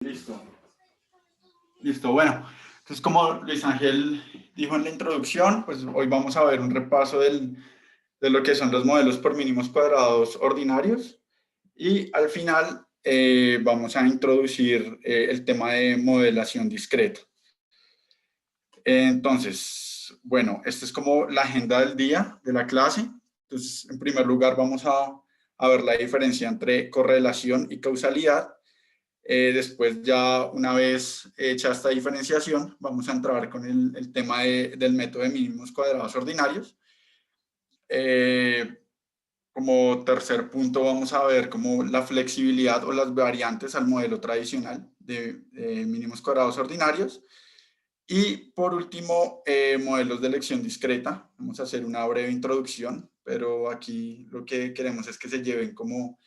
Listo, listo. Bueno, entonces como Luis Ángel dijo en la introducción, pues hoy vamos a ver un repaso de lo que son los modelos por mínimos cuadrados ordinarios y al final vamos a introducir el tema de modelación discreta. Entonces, bueno, esta es como la agenda del día de la clase. Entonces, en primer lugar, vamos a ver la diferencia entre correlación y causalidad. Después, ya una vez hecha esta diferenciación, vamos a entrar con el tema del método de mínimos cuadrados ordinarios. Como tercer punto, vamos a ver como la flexibilidad o las variantes al modelo tradicional de mínimos cuadrados ordinarios. Y por último, modelos de elección discreta. Vamos a hacer una breve introducción, pero aquí lo que queremos es que se lleven como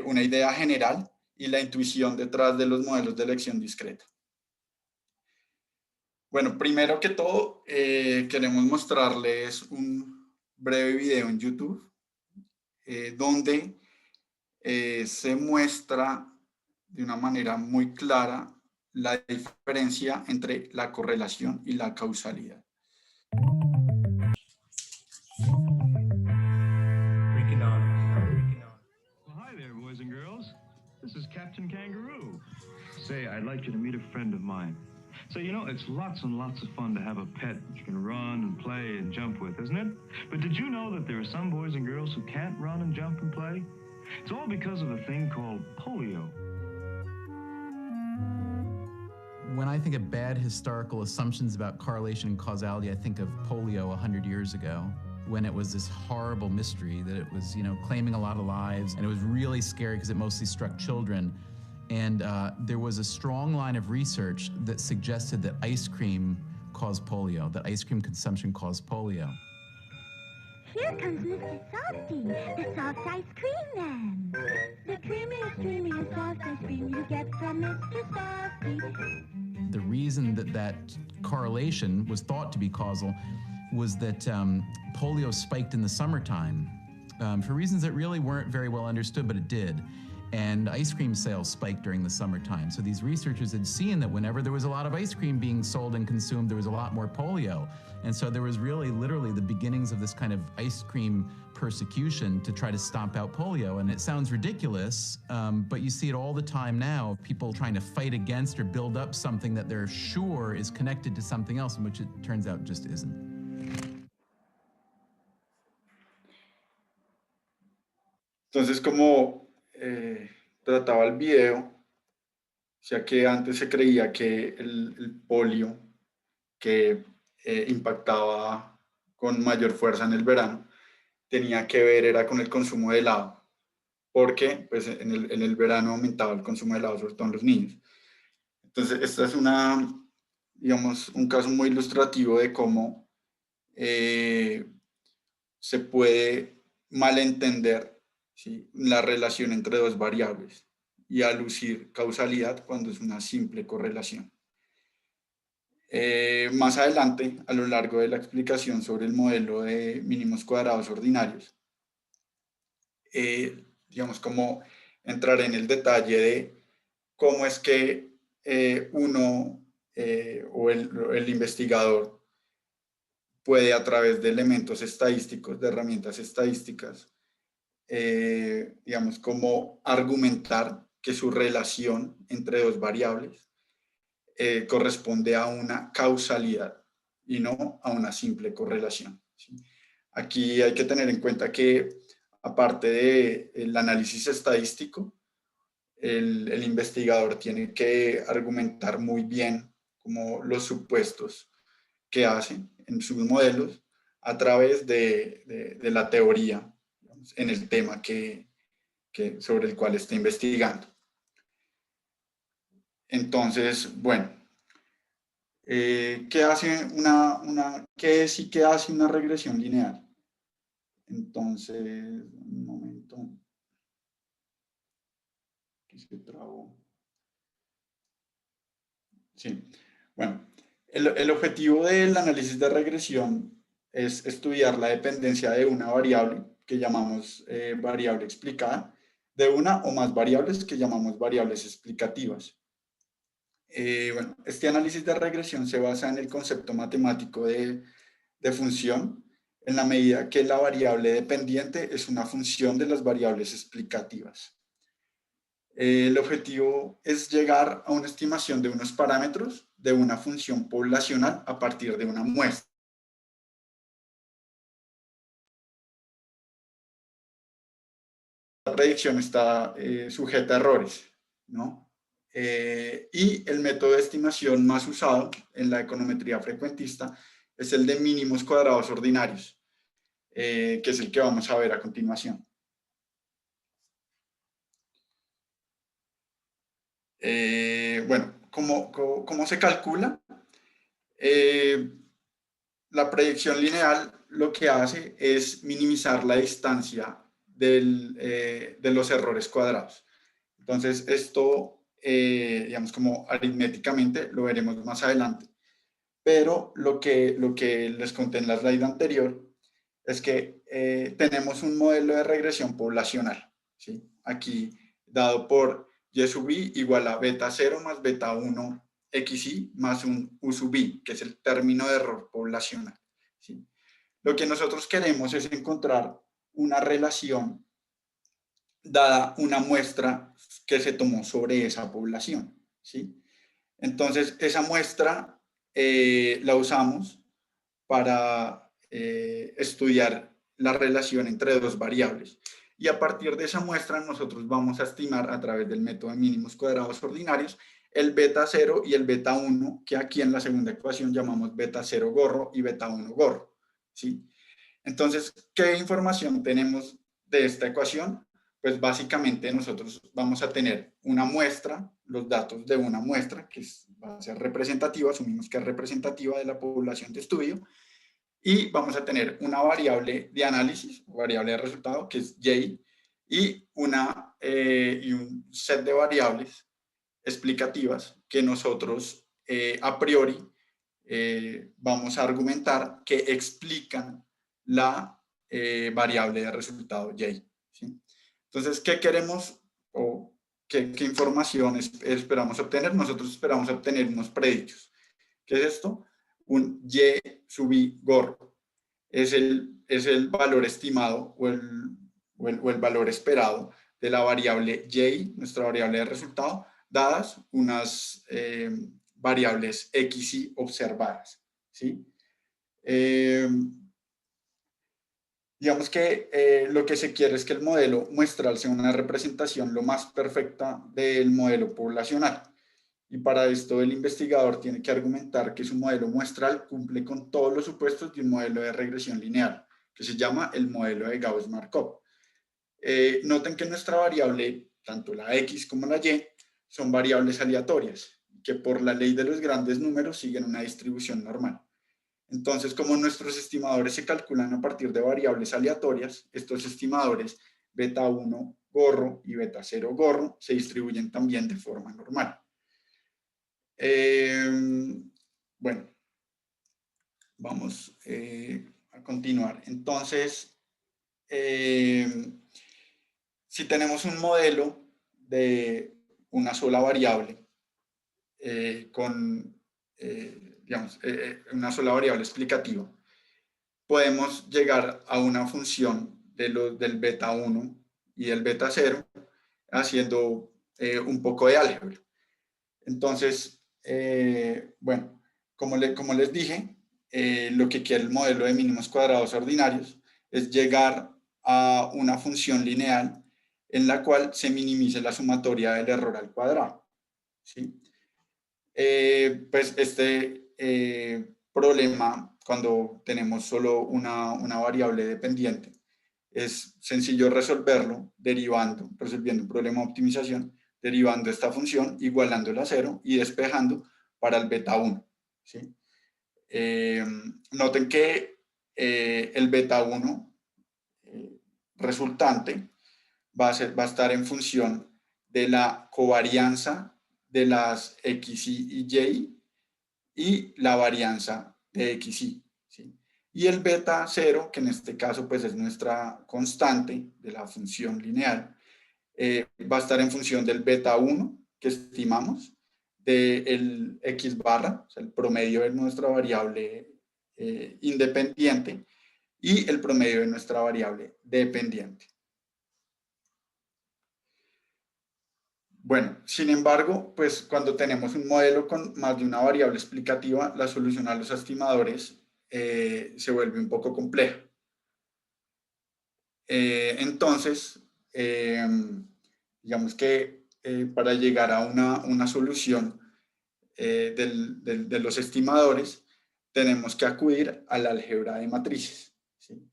una idea general y la intuición detrás de los modelos de elección discreta. Bueno, primero que todo, queremos mostrarles un breve video en YouTube donde se muestra de una manera muy clara la diferencia entre la correlación y la causalidad. Well, hi there, boys and girls. This is Captain Kangaroo. Say, I'd like you to meet a friend of mine. So, you know, it's lots and lots of fun to have a pet that you can run and play and jump with, isn't it? But did you know that there are some boys and girls who can't run and jump and play? It's all because of a thing called polio. When I think of bad historical assumptions about correlation and causality, I think of polio 100 years ago, when it was this horrible mystery that it was, claiming a lot of lives, and it was really scary because it mostly struck children. And there was a strong line of research that suggested that ice cream caused polio, that ice cream consumption caused polio. Here comes Mr. Softy, the soft ice cream man. The creamiest soft ice cream you get from Mr. Softy. The reason that correlation was thought to be causal was that polio spiked in the summertime for reasons that really weren't very well understood, but it did. And ice cream sales spiked during the summertime. So these researchers had seen that whenever there was a lot of ice cream being sold and consumed, there was a lot more polio. And so there was really literally the beginnings of this kind of ice cream persecution to try to stomp out polio. And it sounds ridiculous, but you see it all the time now, people trying to fight against or build up something that they're sure is connected to something else, in which it turns out just isn't. Entonces, como trataba el video, o sea que antes se creía que el polio que impactaba con mayor fuerza en el verano tenía que ver era con el consumo de helado, porque pues, en el verano aumentaba el consumo de helado, sobre todo en los niños. Entonces, esta es digamos, un caso muy ilustrativo de cómo se puede malentender, ¿sí?, la relación entre dos variables y alucir causalidad cuando es una simple correlación. Más adelante, a lo largo de la explicación sobre el modelo de mínimos cuadrados ordinarios, digamos, como entrar en el detalle de cómo es que uno o el investigador puede, a través de elementos estadísticos, de herramientas estadísticas, digamos, como argumentar que su relación entre dos variables corresponde a una causalidad y no a una simple correlación, ¿sí? Aquí hay que tener en cuenta que, aparte del análisis estadístico, el investigador tiene que argumentar muy bien como los supuestos que hace en sus modelos a través de la teoría, digamos, en el tema sobre el cual está investigando. Entonces, bueno, ¿qué hace qué es y qué hace una regresión lineal? Entonces, un momento. Aquí se trabó. Sí, bueno, el objetivo del análisis de regresión es estudiar la dependencia de una variable que llamamos variable explicada, de una o más variables que llamamos variables explicativas, Bueno, este análisis de regresión se basa en el concepto matemático de función, en la medida que la variable dependiente es una función de las variables explicativas. El objetivo es llegar a una estimación de unos parámetros de una función poblacional a partir de una muestra. La predicción está sujeta a errores, ¿no? Y el método de estimación más usado en la econometría frecuentista es el de mínimos cuadrados ordinarios, que es el que vamos a ver a continuación. Bueno, ¿cómo se calcula? La predicción lineal lo que hace es minimizar la distancia de los errores cuadrados. Entonces, esto, digamos, como aritméticamente, lo veremos más adelante. Pero lo que les conté en la slide anterior es que tenemos un modelo de regresión poblacional, ¿sí? Aquí dado por y sub i igual a beta 0 más beta 1 xi más un u sub i, que es el término de error poblacional, ¿sí? Lo que nosotros queremos es encontrar una relación dada una muestra que se tomó sobre esa población, ¿sí? Entonces, esa muestra la usamos para estudiar la relación entre dos variables. Y a partir de esa muestra nosotros vamos a estimar a través del método de mínimos cuadrados ordinarios el beta 0 y el beta 1, que aquí en la segunda ecuación llamamos beta 0 gorro y beta 1 gorro, ¿sí? Entonces, ¿qué información tenemos de esta ecuación? Pues básicamente nosotros vamos a tener una muestra, los datos de una muestra, que va a ser representativa, asumimos que es representativa de la población de estudio, y vamos a tener una variable de análisis, variable de resultado, que es J, y un set de variables explicativas que nosotros a priori vamos a argumentar que explican la variable de resultado J, ¿sí? Entonces, ¿qué queremos o qué información esperamos obtener? Nosotros esperamos obtener unos predichos. ¿Qué es esto? Un Y sub I gorro. Es el valor estimado o el valor esperado de la variable J, nuestra variable de resultado, dadas unas variables xy observadas, ¿sí? Digamos que lo que se quiere es que el modelo muestral sea una representación lo más perfecta del modelo poblacional. Y para esto el investigador tiene que argumentar que su modelo muestral cumple con todos los supuestos de un modelo de regresión lineal, que se llama el modelo de Gauss-Markov. Noten que nuestra variable, tanto la x como la y, son variables aleatorias, que por la ley de los grandes números siguen una distribución normal. Entonces, como nuestros estimadores se calculan a partir de variables aleatorias, estos estimadores beta 1 gorro y beta 0 gorro se distribuyen también de forma normal. Bueno, vamos a continuar. Entonces, si tenemos un modelo de una sola variable con, digamos, una sola variable explicativa, podemos llegar a una función del beta 1 y del beta 0 haciendo un poco de álgebra. Entonces, bueno, como les dije, lo que quiere el modelo de mínimos cuadrados ordinarios es llegar a una función lineal en la cual se minimice la sumatoria del error al cuadrado, ¿sí? Pues este problema, cuando tenemos solo una variable dependiente, es sencillo resolverlo resolviendo un problema de optimización, derivando esta función, igualándola a 0 y despejando para el beta 1, ¿sí? Noten que el beta 1 resultante va a estar en función de la covarianza de las xy y y y la varianza de xy, ¿sí? Y el beta 0, que en este caso pues es nuestra constante de la función lineal, va a estar en función del beta 1 que estimamos, del X barra, o sea, el promedio de nuestra variable independiente, y el promedio de nuestra variable dependiente. Bueno, sin embargo, pues cuando tenemos un modelo con más de una variable explicativa, la solución a los estimadores se vuelve un poco compleja. Entonces, digamos que para llegar a una solución de los estimadores, tenemos que acudir al álgebra de matrices, ¿sí?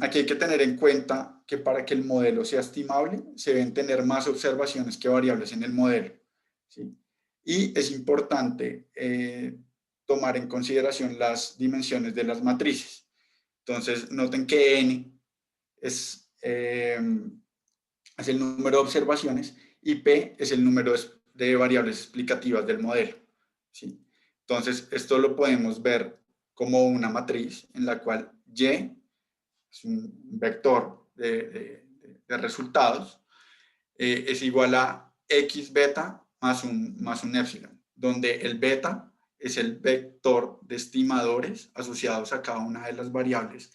Aquí hay que tener en cuenta que para que el modelo sea estimable, se deben tener más observaciones que variables en el modelo, ¿sí? Y es importante tomar en consideración las dimensiones de las matrices. Entonces, noten que n es el número de observaciones y p es el número de variables explicativas del modelo, ¿sí? Entonces, esto lo podemos ver como una matriz en la cual y es un vector de resultados, es igual a x beta más un épsilon, donde el beta es el vector de estimadores asociados a cada una de las variables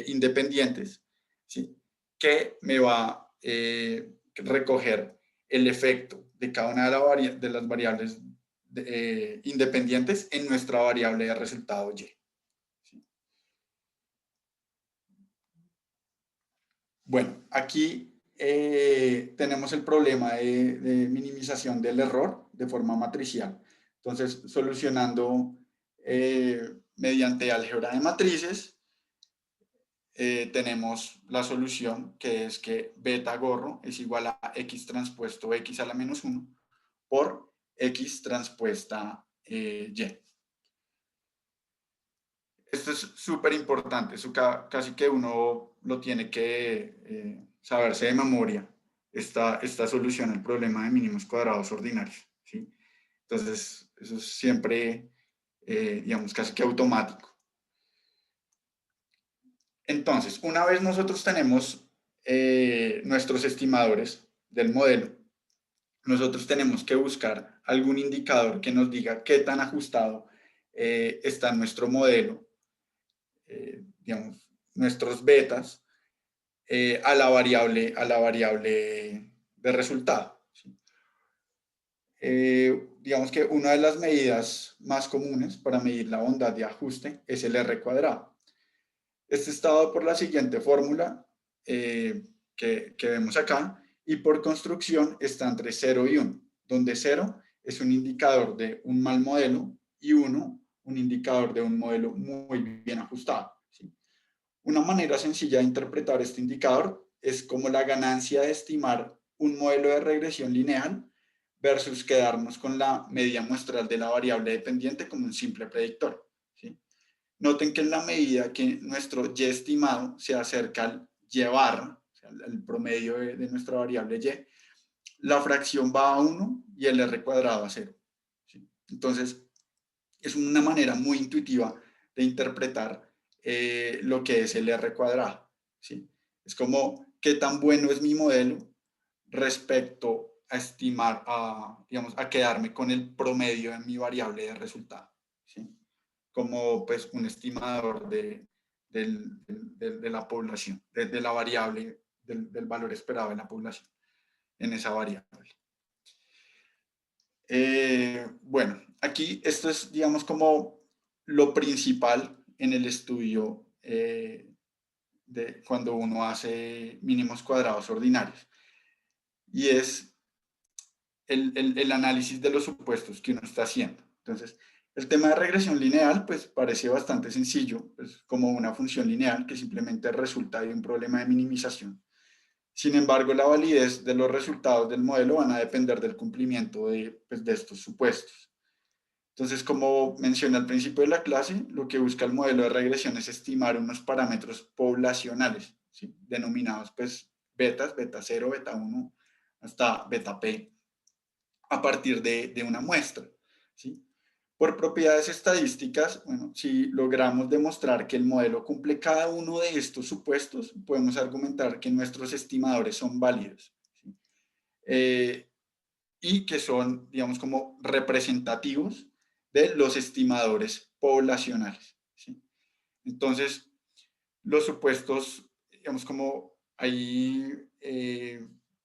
independientes, ¿sí? Que me va a recoger el efecto de cada una de las variables independientes en nuestra variable de resultado y. ¿Sí? Bueno, aquí tenemos el problema de minimización del error de forma matricial. Entonces, solucionando mediante álgebra de matrices, tenemos la solución, que es que beta gorro es igual a x transpuesto x a la menos 1 por x transpuesta y. Esto es súper importante, eso casi que uno lo tiene que saberse de memoria, esta solución al problema de mínimos cuadrados ordinarios, ¿sí? Entonces, eso es siempre, digamos, casi que automático. Entonces, una vez nosotros tenemos nuestros estimadores del modelo, nosotros tenemos que buscar algún indicador que nos diga qué tan ajustado está nuestro modelo, digamos, nuestros betas, a la variable de resultado, ¿sí? Digamos que una de las medidas más comunes para medir la bondad de ajuste es el R cuadrado. Este está dado por la siguiente fórmula que vemos acá, y por construcción está entre 0 y 1, donde 0 es un indicador de un mal modelo y 1 un indicador de un modelo muy bien ajustado, ¿sí? Una manera sencilla de interpretar este indicador es como la ganancia de estimar un modelo de regresión lineal versus quedarnos con la media muestral de la variable dependiente como un simple predictor, ¿sí? Noten que en la medida que nuestro y estimado se acerca al y barra, o sea, el promedio de nuestra variable y, la fracción va a 1 y el r cuadrado a 0, ¿sí? Entonces, es una manera muy intuitiva de interpretar lo que es el R cuadrado, ¿sí? Es como qué tan bueno es mi modelo respecto a estimar, digamos, a quedarme con el promedio de mi variable de resultado, ¿sí? Como pues un estimador de la población, de la variable, del valor esperado de la población en esa variable. Bueno, aquí esto es, digamos, como lo principal en el estudio de cuando uno hace mínimos cuadrados ordinarios, y es el análisis de los supuestos que uno está haciendo. Entonces, el tema de regresión lineal, pues parece bastante sencillo, pues, como una función lineal que simplemente resulta de un problema de minimización. Sin embargo, la validez de los resultados del modelo van a depender del cumplimiento pues, de estos supuestos. Entonces, como mencioné al principio de la clase, lo que busca el modelo de regresión es estimar unos parámetros poblacionales, ¿sí? Denominados pues betas, beta 0, beta 1, hasta beta p, a partir de una muestra, ¿sí? Por propiedades estadísticas, bueno, si logramos demostrar que el modelo cumple cada uno de estos supuestos, podemos argumentar que nuestros estimadores son válidos, ¿sí? y que son, digamos, como representativos de los estimadores poblacionales, ¿sí? Entonces, los supuestos, digamos, como ahí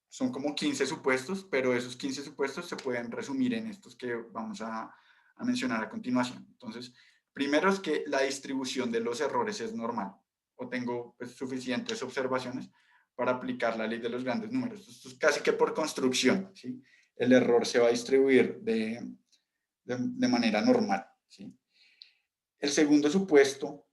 son como 15 supuestos, pero esos 15 supuestos se pueden resumir en estos que vamos a mencionar a continuación. Entonces, primero es que la distribución de los errores es normal, o tengo pues, suficientes observaciones para aplicar la ley de los grandes números. Esto es casi que por construcción, ¿sí? El error se va a distribuir de manera normal, ¿sí? El segundo supuesto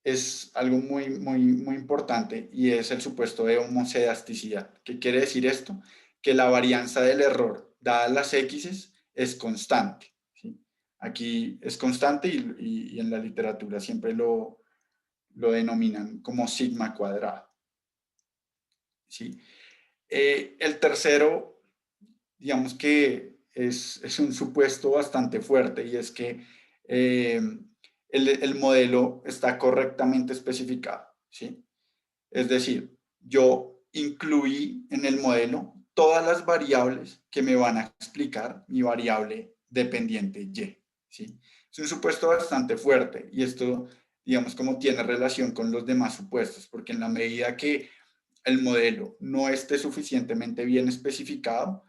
es algo muy importante y es el supuesto de homocedasticidad. ¿Qué quiere decir esto? Que la varianza del error, dadas las X, es constante, ¿sí? Aquí es constante y en la literatura siempre lo denominan como sigma cuadrado, ¿sí? El tercero, digamos que es un supuesto bastante fuerte y es que eh, el modelo está correctamente especificado, ¿sí? Es decir, yo incluí en el modelo todas las variables que me van a explicar mi variable dependiente y, ¿sí? Es un supuesto bastante fuerte y esto, digamos, como tiene relación con los demás supuestos, porque en la medida que el modelo no esté suficientemente bien especificado,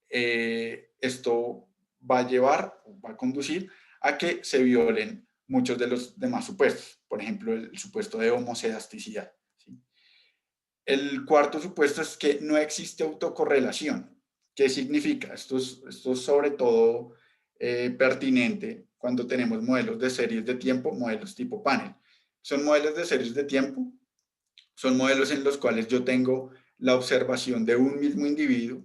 esto va a llevar, va a conducir a que se violen muchos de los demás supuestos, por ejemplo, el supuesto de homocedasticidad, ¿sí? El cuarto supuesto es que no existe autocorrelación. ¿Qué significa? Esto es sobre todo pertinente cuando tenemos modelos de series de tiempo, modelos tipo panel. Son modelos de series de tiempo, son modelos en los cuales yo tengo la observación de un mismo individuo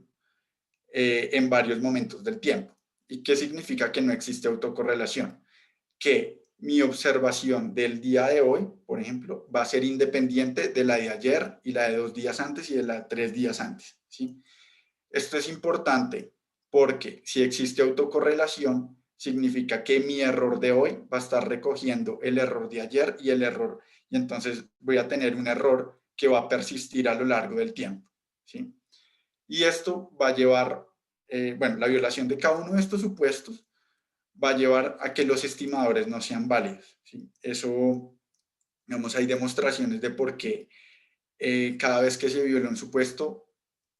en varios momentos del tiempo. ¿Y qué significa que no existe autocorrelación? Que mi observación del día de hoy, por ejemplo, va a ser independiente de la de ayer y la de 2 días antes y de la de 3 días antes, ¿sí? Esto es importante porque si existe autocorrelación, significa que mi error de hoy va a estar recogiendo el error de ayer y el error, y entonces voy a tener un error que va a persistir a lo largo del tiempo, ¿sí? Y esto va a llevar, bueno, la violación de cada uno de estos supuestos va a llevar a que los estimadores no sean válidos, ¿sí? Eso, digamos, hay demostraciones de por qué cada vez que se viola un supuesto,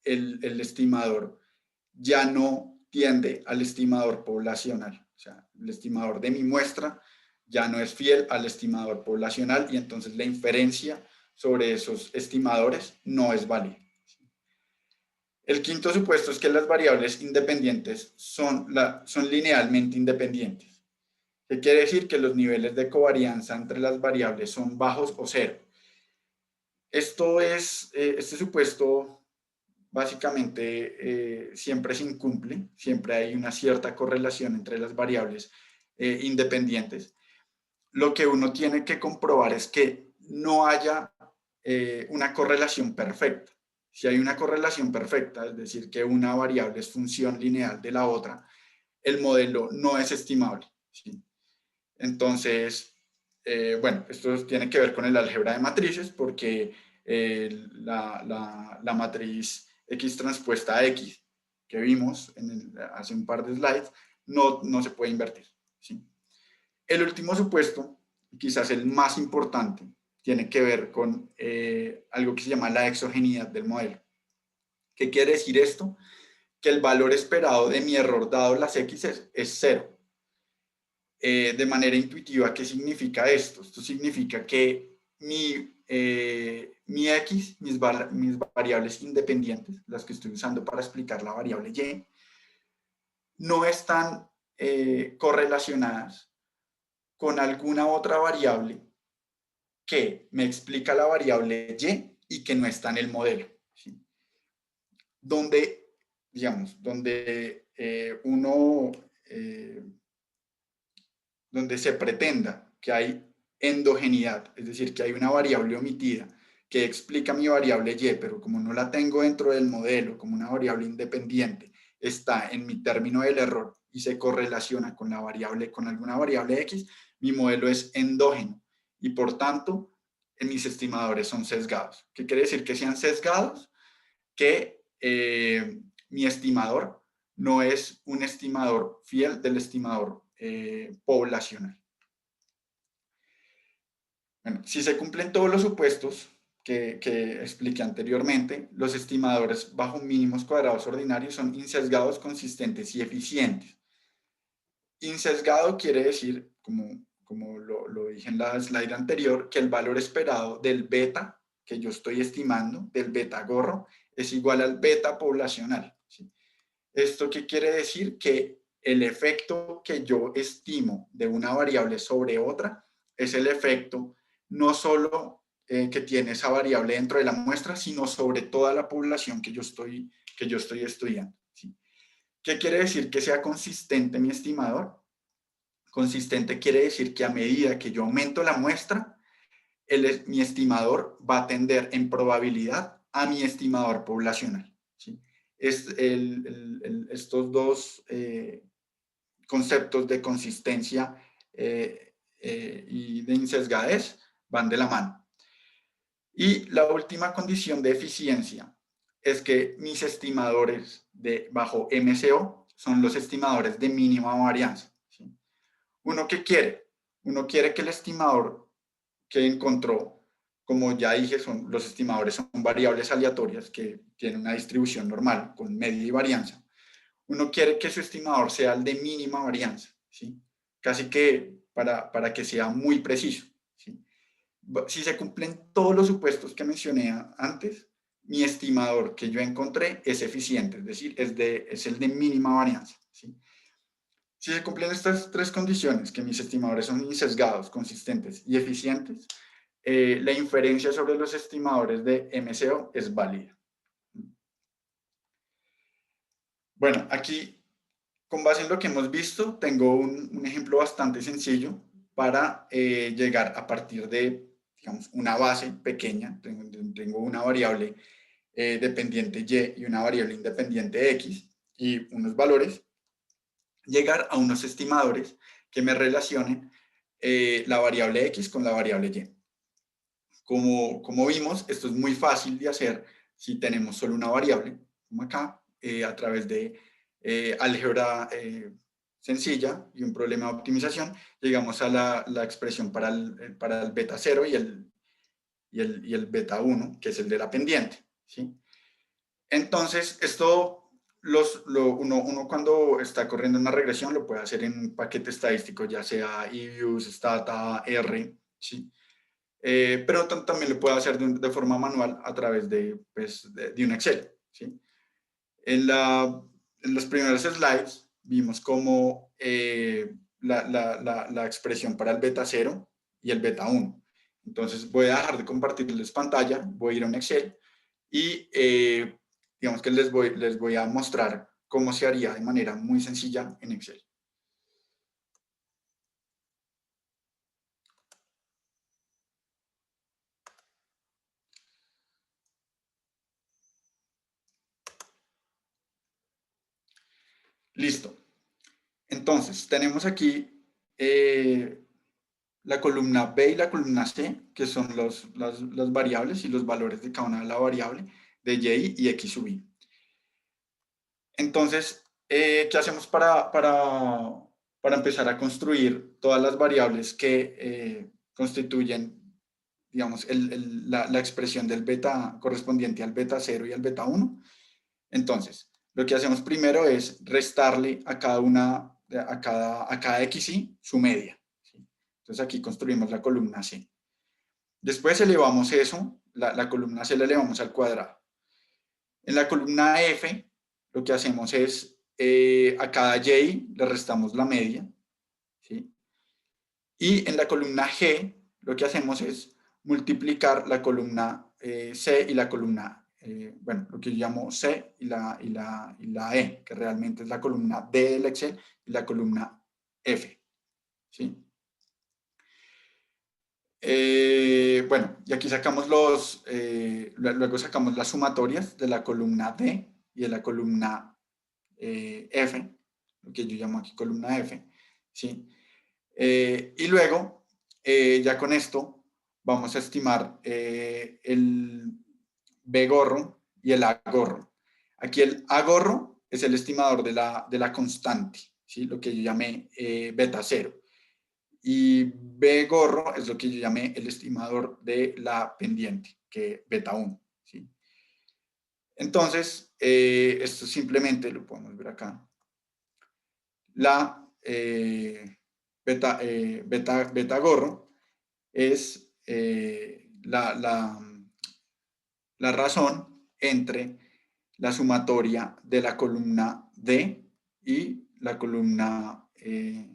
el estimador ya no tiende al estimador poblacional. O sea, el estimador de mi muestra ya no es fiel al estimador poblacional y entonces la inferencia sobre esos estimadores no es válida. El quinto supuesto es que las variables independientes son linealmente independientes. ¿Qué quiere decir? Que los niveles de covarianza entre las variables son bajos o cero. Este supuesto básicamente siempre se incumple, siempre hay una cierta correlación entre las variables independientes. Lo que uno tiene que comprobar es que no haya una correlación perfecta. Si hay una correlación perfecta, es decir, que una variable es función lineal de la otra, el modelo no es estimable, ¿sí? Entonces, bueno, esto tiene que ver con el álgebra de matrices porque la matriz X transpuesta a X que vimos hace un par de slides no se puede invertir, ¿sí? El último supuesto, quizás el más importante, tiene que ver con algo que se llama la exogeneidad del modelo. ¿Qué quiere decir esto? Que el valor esperado de mi error dado las X es cero. De manera intuitiva, ¿qué significa esto? Esto significa que mi X, mis variables independientes, las que estoy usando para explicar la variable Y, no están correlacionadas con alguna otra variable que me explica la variable Y que no está en el modelo, ¿sí? Donde, digamos, donde donde se pretenda que hay endogeneidad, es decir, que hay una variable omitida que explica mi variable Y, pero como no la tengo dentro del modelo como una variable independiente, está en mi término del error y se correlaciona con alguna variable X, mi modelo es endógeno y por tanto mis estimadores son sesgados. ¿Qué quiere decir que sean sesgados? Que mi estimador no es un estimador fiel del estimador poblacional. Bueno, si se cumplen todos los supuestos que expliqué anteriormente, los estimadores bajo mínimos cuadrados ordinarios son insesgados, consistentes y eficientes. Insesgado quiere decir, como lo dije en la slide anterior, que el valor esperado del beta que yo estoy estimando, del beta gorro, es igual al beta poblacional, ¿sí? ¿Esto qué quiere decir? Que el efecto que yo estimo de una variable sobre otra es el efecto no solo que tiene esa variable dentro de la muestra, sino sobre toda la población que yo estoy estudiando, ¿sí? ¿Qué quiere decir que sea consistente mi estimador? Consistente quiere decir que a medida que yo aumento la muestra, mi estimador va a tender en probabilidad a mi estimador poblacional, ¿sí? Estos dos conceptos de consistencia y de insesgadez van de la mano. Y la última condición de eficiencia es que mis estimadores bajo MCO son los estimadores de mínima varianza, ¿sí? ¿Uno qué quiere? Uno quiere que el estimador que encontró, como ya dije, los estimadores son variables aleatorias que tienen una distribución normal con media y varianza. Uno quiere que su estimador sea el de mínima varianza, ¿sí? Casi que para que sea muy preciso, ¿sí? Si se cumplen todos los supuestos que mencioné antes, mi estimador que yo encontré es eficiente, es decir, es el de mínima varianza, ¿sí? Si se cumplen estas tres condiciones, que mis estimadores son insesgados, consistentes y eficientes, la inferencia sobre los estimadores de MCO es válida. Bueno, aquí, con base en lo que hemos visto, tengo un ejemplo bastante sencillo para llegar a partir de, digamos, una base pequeña. Tengo una variable dependiente Y y una variable independiente X y unos valores, llegar a unos estimadores que me relacionen la variable X con la variable Y. Como vimos, esto es muy fácil de hacer si tenemos solo una variable, como acá, a través de álgebra sencilla y un problema de optimización, llegamos a la expresión para el beta 0 y el beta 1, que es el de la pendiente, ¿sí? Entonces, esto uno cuando está corriendo una regresión lo puede hacer en un paquete estadístico, ya sea eViews, Stata, R, ¿sí? Pero también lo puede hacer de forma manual a través de un Excel, ¿sí? En los primeros slides vimos cómo la expresión para el beta 0 y el beta 1. Entonces voy a dejar de compartirles pantalla, voy a ir a un Excel y digamos que les voy a mostrar cómo se haría de manera muy sencilla en Excel. Listo. Entonces, tenemos aquí la columna B y la columna C, que son las variables y los valores de cada una de la variable de Y y X sub Y. Entonces, ¿qué hacemos para empezar a construir todas las variables que constituyen, digamos, la expresión del beta correspondiente al beta 0 y al beta 1? Entonces, lo que hacemos primero es restarle a cada XY su media, ¿sí? Entonces aquí construimos la columna C. Después elevamos eso, la columna C la elevamos al cuadrado. En la columna F, lo que hacemos es a cada Y le restamos la media, ¿sí? Y en la columna G, lo que hacemos es multiplicar la columna C y la columna bueno, lo que yo llamo C y la E, que realmente es la columna D del Excel y la columna F, ¿sí? Bueno, y aquí sacamos luego sacamos las sumatorias de la columna D y de la columna F, lo que yo llamo aquí columna F, ¿sí? Y luego, ya con esto, vamos a estimar el B gorro y el A gorro. Aquí el A gorro es el estimador de la constante, ¿sí? Lo que yo llamé beta 0. Y B gorro es lo que yo llamé el estimador de la pendiente, que beta 1, ¿sí? Entonces, esto simplemente lo podemos ver acá. La beta gorro es la razón entre la sumatoria de la columna D y la columna E.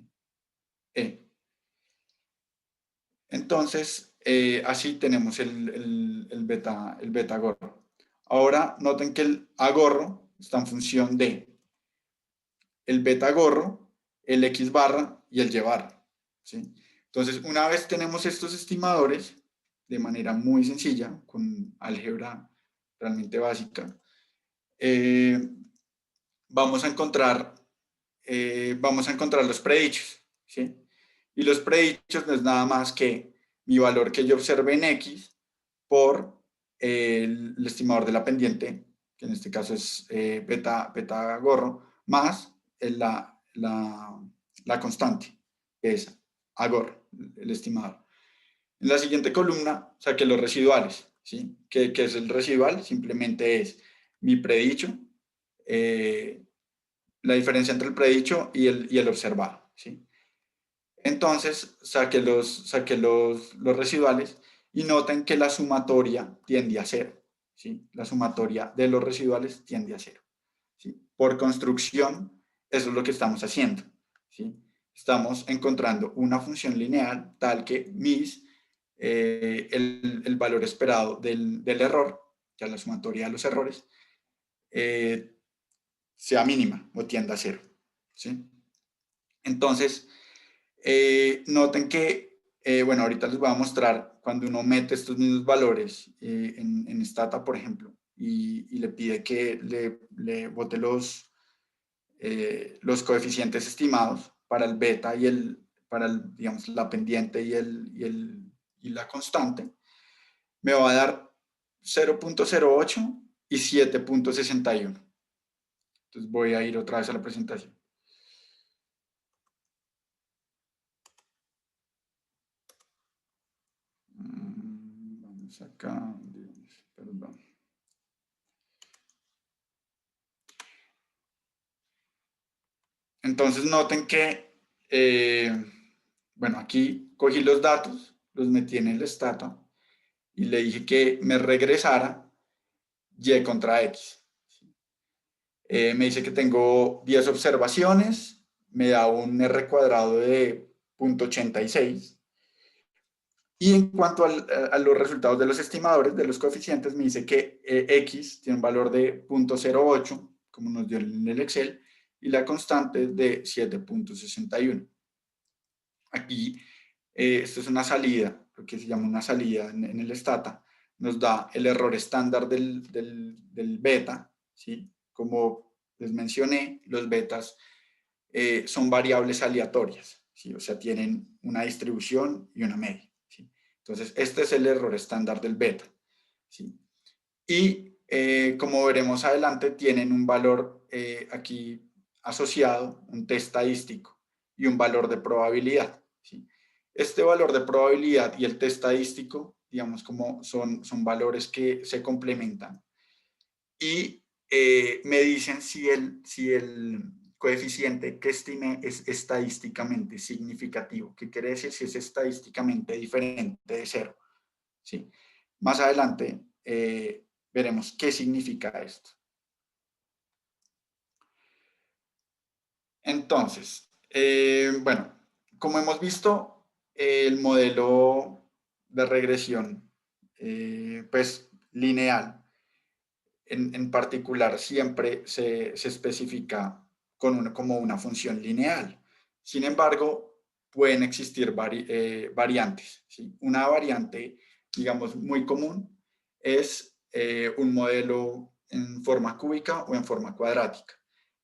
Entonces, así tenemos el beta gorro. Ahora, noten que el A gorro está en función de el beta gorro, el X barra y el Y barra, ¿sí? Entonces, una vez tenemos estos estimadores, de manera muy sencilla, con álgebra realmente básica, vamos a encontrar los predichos, ¿sí? Y los predichos no es nada más que mi valor que yo observé en X por el estimador de la pendiente, que en este caso es beta gorro, más la constante, que es A gorro, el estimador. En la siguiente columna saqué los residuales, ¿sí? ¿Qué es el residual? Simplemente es mi predicho, la diferencia entre el predicho y el observado, ¿sí? Entonces saqué los residuales y noten que la sumatoria tiende a cero, ¿sí? La sumatoria de los residuales tiende a cero, ¿sí? Por construcción, eso es lo que estamos haciendo, ¿sí? Estamos encontrando una función lineal tal que el valor esperado del error, ya la sumatoria de los errores, sea mínima o tienda a cero, ¿sí? Entonces, noten que, bueno, ahorita les voy a mostrar cuando uno mete estos mismos valores en Stata, por ejemplo, y le pide que le bote los coeficientes estimados para el beta digamos, la pendiente y la constante, me va a dar 0.08 y 7.61. Entonces voy a ir otra vez a la presentación. Vamos acá, perdón. Entonces noten que, bueno, aquí cogí los datos, los metí en el Stata y le dije que me regresara Y contra X. Me dice que tengo 10 observaciones, me da un R cuadrado de 0.86. Y en cuanto a los resultados de los estimadores, de los coeficientes, me dice que X tiene un valor de 0.08, como nos dio en el Excel, y la constante es de 7.61. Aquí, esto es una salida, lo que se llama una salida en el Stata, nos da el error estándar del beta, ¿sí? Como les mencioné, los betas son variables aleatorias, ¿sí? O sea, tienen una distribución y una media, ¿sí? Entonces, este es el error estándar del beta, ¿sí? Y como veremos adelante, tienen un valor aquí asociado, un t estadístico y un valor de probabilidad, ¿sí? Este valor de probabilidad y el t estadístico, digamos, como son valores que se complementan y me dicen si el coeficiente que estimé es estadísticamente significativo. ¿Qué quiere decir? Si es estadísticamente diferente de cero, ¿sí? Más adelante veremos qué significa esto. Entonces, bueno, como hemos visto, el modelo de regresión, pues lineal, en particular, siempre se especifica como una función lineal. Sin embargo, pueden existir variantes, ¿sí? Una variante, digamos, muy común es un modelo en forma cúbica o en forma cuadrática.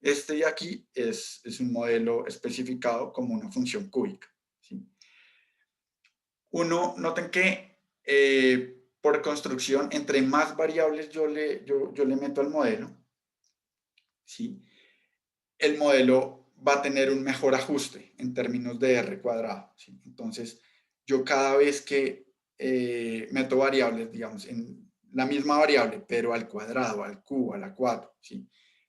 Este de aquí es un modelo especificado como una función cúbica, ¿sí? Noten que por construcción, entre más variables yo le meto al modelo, ¿sí? el modelo va a tener un mejor ajuste en términos de R cuadrado, ¿sí? Entonces, yo cada vez que meto variables, digamos, en la misma variable, pero al cuadrado, al cubo, a la 4, ¿sí?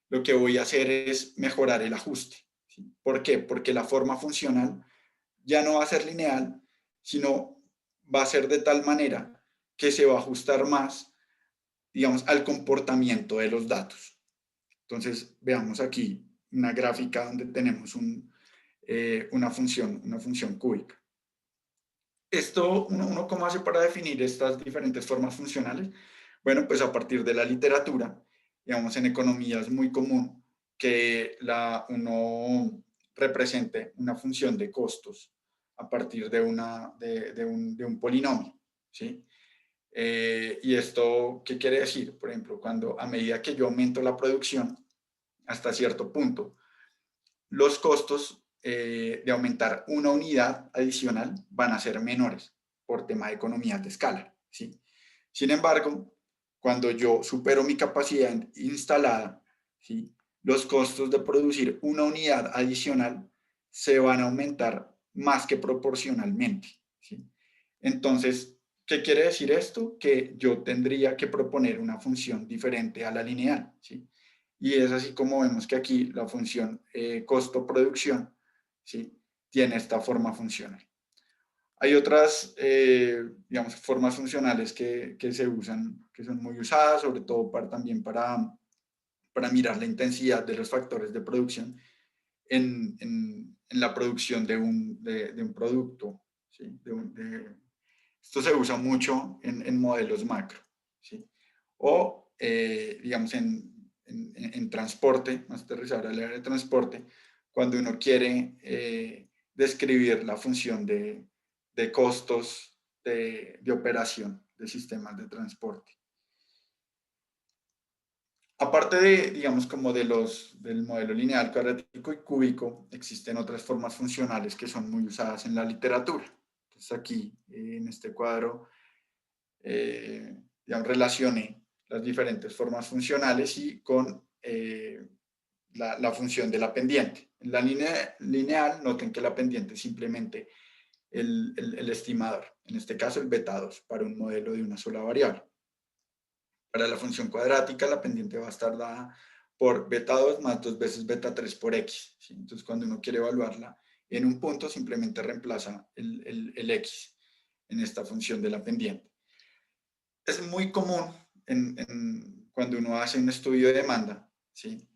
Lo que voy a hacer es mejorar el ajuste, ¿sí? ¿Por qué? Porque la forma funcional ya no va a ser lineal, sino va a ser de tal manera que se va a ajustar más, digamos, al comportamiento de los datos. Entonces, veamos aquí una gráfica donde tenemos una función cúbica. Esto, uno ¿cómo hace para definir estas diferentes formas funcionales? Bueno, pues a partir de la literatura, digamos, en economía es muy común que uno represente una función de costos a partir de un polinomio, ¿sí? ¿Y esto qué quiere decir? Por ejemplo, cuando a medida que yo aumento la producción hasta cierto punto, los costos de aumentar una unidad adicional van a ser menores por tema de economías de escala, ¿sí? Sin embargo, cuando yo supero mi capacidad instalada, ¿sí? Los costos de producir una unidad adicional se van a aumentar más que proporcionalmente, ¿sí? Entonces, ¿qué quiere decir esto? Que yo tendría que proponer una función diferente a la lineal, ¿sí? Y es así como vemos que aquí la función costo-producción, ¿sí? Tiene esta forma funcional. Hay otras, digamos, formas funcionales que se usan, que son muy usadas, sobre todo también para mirar la intensidad de los factores de producción en la producción de un producto, ¿sí? Esto se usa mucho en modelos macro, ¿sí? O, digamos, en transporte, más aterrizar al área de transporte, cuando uno quiere describir la función de costos de operación de sistemas de transporte. Aparte digamos, como del modelo lineal, cuadrático y cúbico, existen otras formas funcionales que son muy usadas en la literatura. Entonces aquí, en este cuadro, digamos, relacioné las diferentes formas funcionales y con la función de la pendiente. En la línea lineal, noten que la pendiente es simplemente el estimador, en este caso el beta 2, para un modelo de una sola variable. Para la función cuadrática, la pendiente va a estar dada por beta 2 más 2 veces beta 3 por x, ¿sí? Entonces, cuando uno quiere evaluarla en un punto, simplemente reemplaza el x en esta función de la pendiente. Es muy común cuando uno hace un estudio de demanda, ¿sí?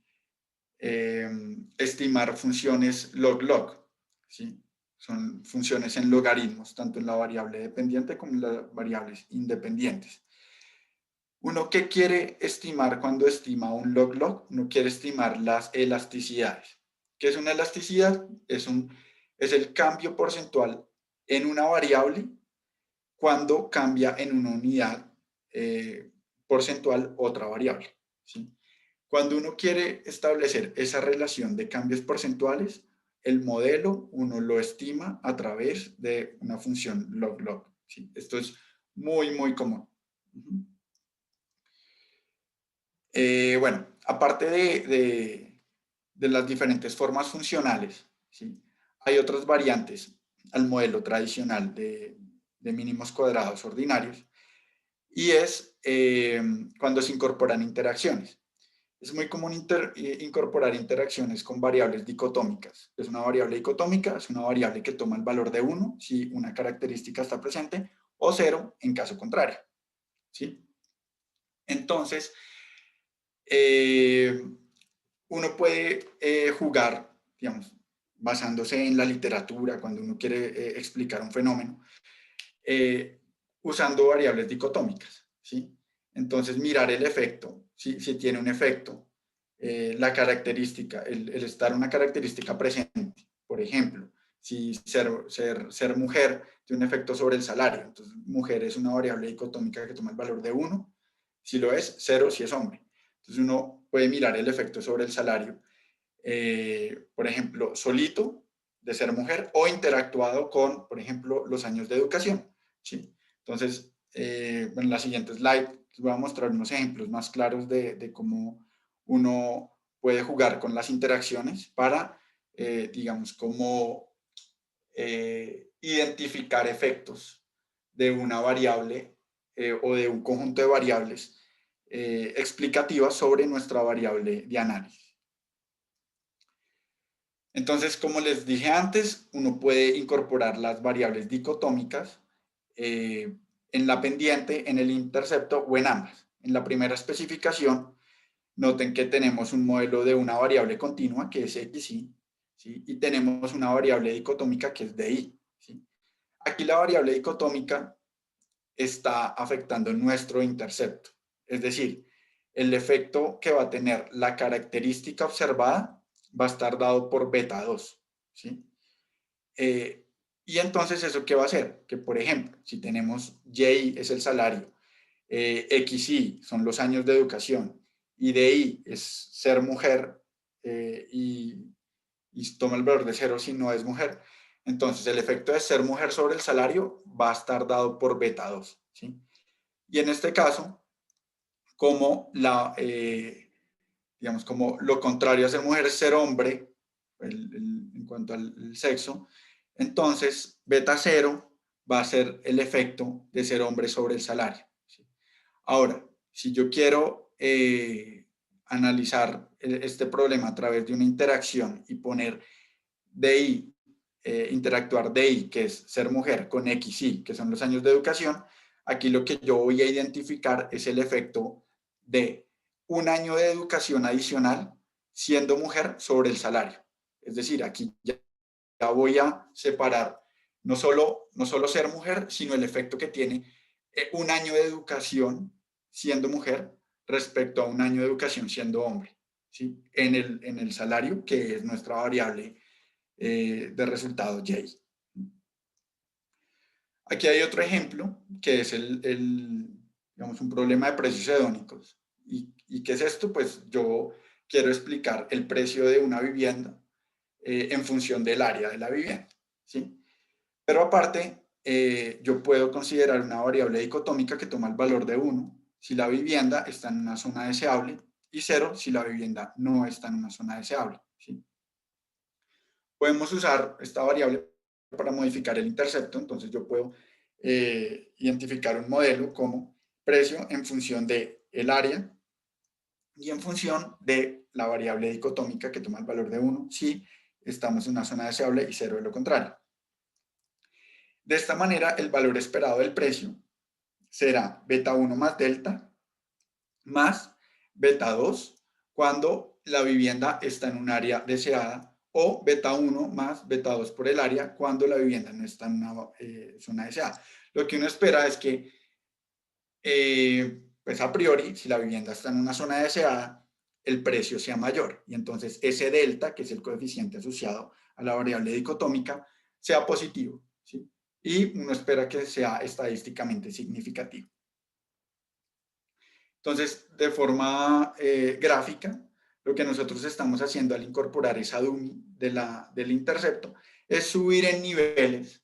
Estimar funciones log-log, ¿sí? Son funciones en logaritmos, tanto en la variable dependiente como en las variables independientes. ¿Uno qué quiere estimar cuando estima un log-log? Uno quiere estimar las elasticidades. ¿Qué es una elasticidad? Es el cambio porcentual en una variable cuando cambia en una unidad porcentual otra variable, ¿sí? Cuando uno quiere establecer esa relación de cambios porcentuales, el modelo uno lo estima a través de una función log-log, ¿sí? Esto es muy, muy común. Bueno, aparte de las diferentes formas funcionales, ¿sí? Hay otras variantes al modelo tradicional de mínimos cuadrados ordinarios, y es cuando se incorporan interacciones. Es muy común incorporar interacciones con variables dicotómicas. Es una variable dicotómica, es una variable que toma el valor de 1 si una característica está presente, o 0 en caso contrario, ¿sí? Entonces, uno puede jugar, digamos, basándose en la literatura, cuando uno quiere explicar un fenómeno, usando variables dicotómicas, ¿sí? Entonces, mirar el efecto, si tiene un efecto, la característica, el estar una característica presente, por ejemplo, si ser mujer tiene un efecto sobre el salario, entonces mujer es una variable dicotómica que toma el valor de 1, si lo es, 0 si es hombre. Entonces uno puede mirar el efecto sobre el salario, por ejemplo, solito de ser mujer o interactuado con, por ejemplo, los años de educación, ¿sí? Entonces, en la siguiente slide les voy a mostrar unos ejemplos más claros de cómo uno puede jugar con las interacciones para, digamos, como identificar efectos de una variable o de un conjunto de variables explicativas sobre nuestra variable de análisis. Entonces, como les dije antes, uno puede incorporar las variables dicotómicas en la pendiente, en el intercepto o en ambas. En la primera especificación, noten que tenemos un modelo de una variable continua, que es xy, ¿sí? Y tenemos una variable dicotómica, que es dy, ¿sí? Aquí la variable dicotómica está afectando nuestro intercepto. Es decir, el efecto que va a tener la característica observada va a estar dado por beta 2, ¿sí? Y entonces, ¿eso qué va a hacer? Que, por ejemplo, si tenemos Y es el salario, XY son los años de educación, y DI es ser mujer, y toma el valor de 0 si no es mujer, entonces el efecto de ser mujer sobre el salario va a estar dado por beta 2, ¿sí? Y en este caso, como digamos, como lo contrario a ser mujer es ser hombre, en cuanto al sexo, entonces beta 0 va a ser el efecto de ser hombre sobre el salario, ¿sí? Ahora, si yo quiero analizar este problema a través de una interacción y poner DI, interactuar DI, que es ser mujer, con XY, que son los años de educación, aquí lo que yo voy a identificar es el efecto de un año de educación adicional siendo mujer sobre el salario. Es decir, aquí ya voy a separar no solo ser mujer, sino el efecto que tiene un año de educación siendo mujer respecto a un año de educación siendo hombre, ¿sí? En el salario, que es nuestra variable de resultado Y. Aquí hay otro ejemplo, que es digamos, un problema de precios hedónicos. ¿Y qué es esto? Pues yo quiero explicar el precio de una vivienda en función del área de la vivienda, ¿sí? Pero aparte, yo puedo considerar una variable dicotómica que toma el valor de 1 si la vivienda está en una zona deseable y 0 si la vivienda no está en una zona deseable, ¿sí? Podemos usar esta variable para modificar el intercepto, entonces yo puedo identificar un modelo como precio en función del área y en función de la variable dicotómica que toma el valor de 1 si estamos en una zona deseable y 0 de lo contrario. De esta manera, el valor esperado del precio será beta 1 más delta más beta 2 cuando la vivienda está en un área deseada, o beta 1 más beta 2 por el área cuando la vivienda no está en una zona deseada. Lo que uno espera es que, pues a priori, si la vivienda está en una zona deseada, el precio sea mayor. Y entonces ese delta, que es el coeficiente asociado a la variable dicotómica, sea positivo, ¿sí? Y uno espera que sea estadísticamente significativo. Entonces, de forma gráfica, lo que nosotros estamos haciendo al incorporar esa dummy del intercepto es subir en niveles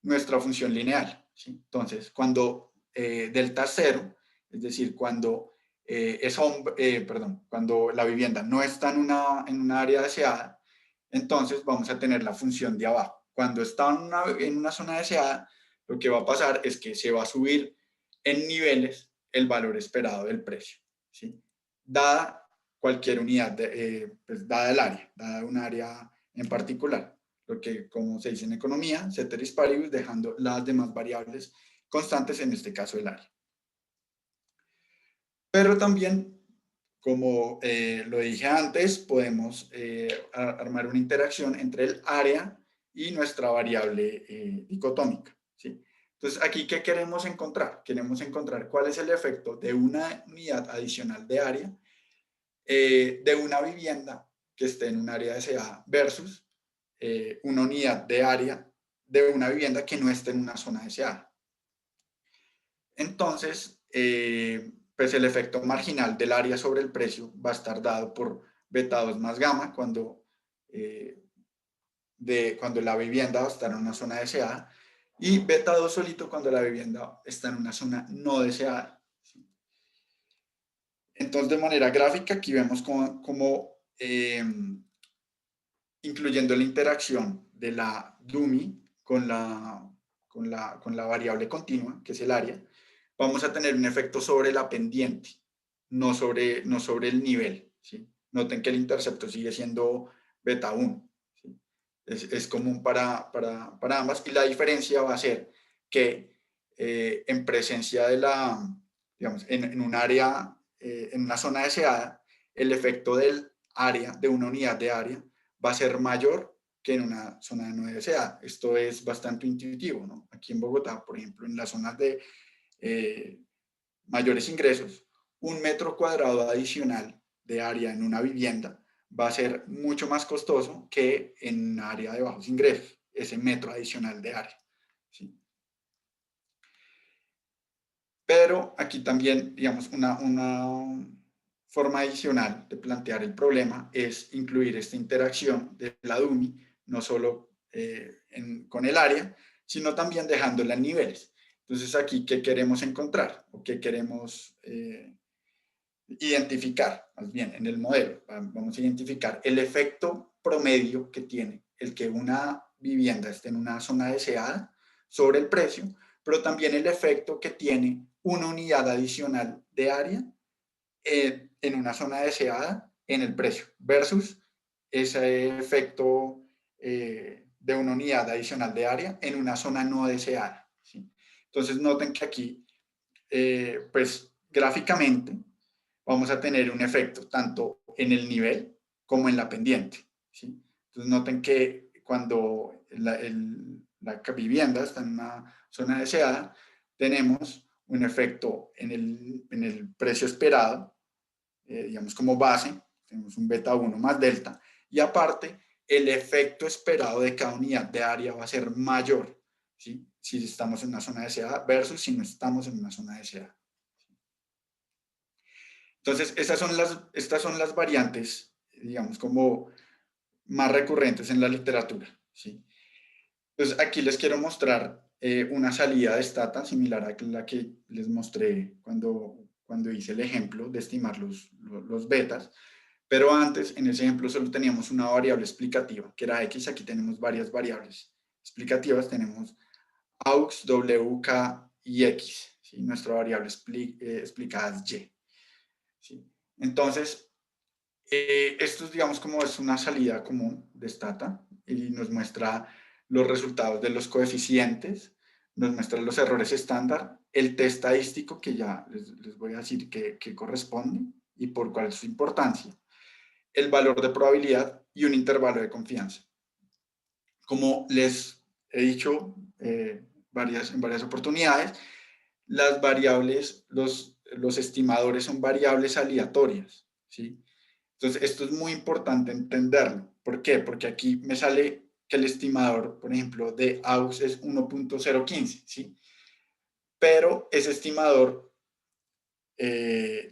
nuestra función lineal, ¿sí? Entonces, cuando delta es 0, es decir, cuando, cuando la vivienda no está en una área deseada, entonces vamos a tener la función de abajo. Cuando está en una zona deseada, lo que va a pasar es que se va a subir en niveles el valor esperado del precio, ¿sí? Dada cualquier unidad, pues dada el área, dada un área en particular. Lo que, como se dice en economía, ceteris paribus, dejando las demás variables constantes, en este caso el área. Pero también, como lo dije antes, podemos armar una interacción entre el área y nuestra variable dicotómica, ¿sí? Entonces, aquí, ¿qué queremos encontrar? Queremos encontrar cuál es el efecto de una unidad adicional de área de una vivienda que esté en un área deseada versus una unidad de área de una vivienda que no esté en una zona deseada. Entonces, pues el efecto marginal del área sobre el precio va a estar dado por beta 2 más gamma cuando la vivienda va a estar en una zona deseada, y beta 2 solito cuando la vivienda está en una zona no deseada. Entonces, de manera gráfica, aquí vemos cómo incluyendo la interacción de la dummy con la variable continua, que es el área, vamos a tener un efecto sobre la pendiente, no sobre el nivel, ¿sí? Noten que el intercepto sigue siendo beta 1, ¿sí? Es común para ambas, y la diferencia va a ser que en presencia de digamos, en un área, en una zona deseada, el efecto del área, de una unidad de área, va a ser mayor que en una zona no deseada. Esto es bastante intuitivo, ¿no? Aquí en Bogotá, por ejemplo, en las zonas de mayores ingresos, 1 metro cuadrado adicional de área en una vivienda va a ser mucho más costoso que en un área de bajos ingresos, ese metro adicional de área, ¿sí? Pero aquí también, digamos, una forma adicional de plantear el problema es incluir esta interacción de la dummy, no solo con el área, sino también dejándola en niveles. Entonces aquí, ¿qué queremos encontrar? ¿O qué queremos identificar? Más bien, en el modelo, vamos a identificar el efecto promedio que tiene el que una vivienda esté en una zona deseada sobre el precio, pero también el efecto que tiene una unidad adicional de área en una zona deseada en el precio versus ese efecto de una unidad adicional de área en una zona no deseada, ¿sí? Entonces noten que aquí, pues gráficamente, vamos a tener un efecto tanto en el nivel como en la pendiente, ¿sí? Entonces noten que cuando la vivienda está en una zona deseada, tenemos un efecto en el precio esperado, digamos como base, tenemos un beta 1 más delta, y aparte el efecto esperado de cada unidad de área va a ser mayor, ¿sí? Si estamos en una zona deseada versus si no estamos en una zona deseada. Entonces, estas son las variantes, digamos, como más recurrentes en la literatura, ¿sí? Entonces, aquí les quiero mostrar una salida de Stata similar a la que les mostré cuando hice el ejemplo de estimar los betas, pero antes, en ese ejemplo, solo teníamos una variable explicativa, que era X. Aquí tenemos varias variables explicativas, tenemos AUX, W, K y X, ¿sí? Nuestra variable explicada es Y, ¿sí? Entonces, esto es, digamos, como es una salida común de Stata y nos muestra los resultados de los coeficientes, nos muestra los errores estándar, el test estadístico, que ya les voy a decir que corresponde y por cuál es su importancia, el valor de probabilidad y un intervalo de confianza. Como les he dicho en varias oportunidades, las variables, los estimadores son variables aleatorias, ¿sí? Entonces, esto es muy importante entenderlo. ¿Por qué? Porque aquí me sale que el estimador, por ejemplo, de AUX es 1.015, ¿sí? Pero ese estimador, esa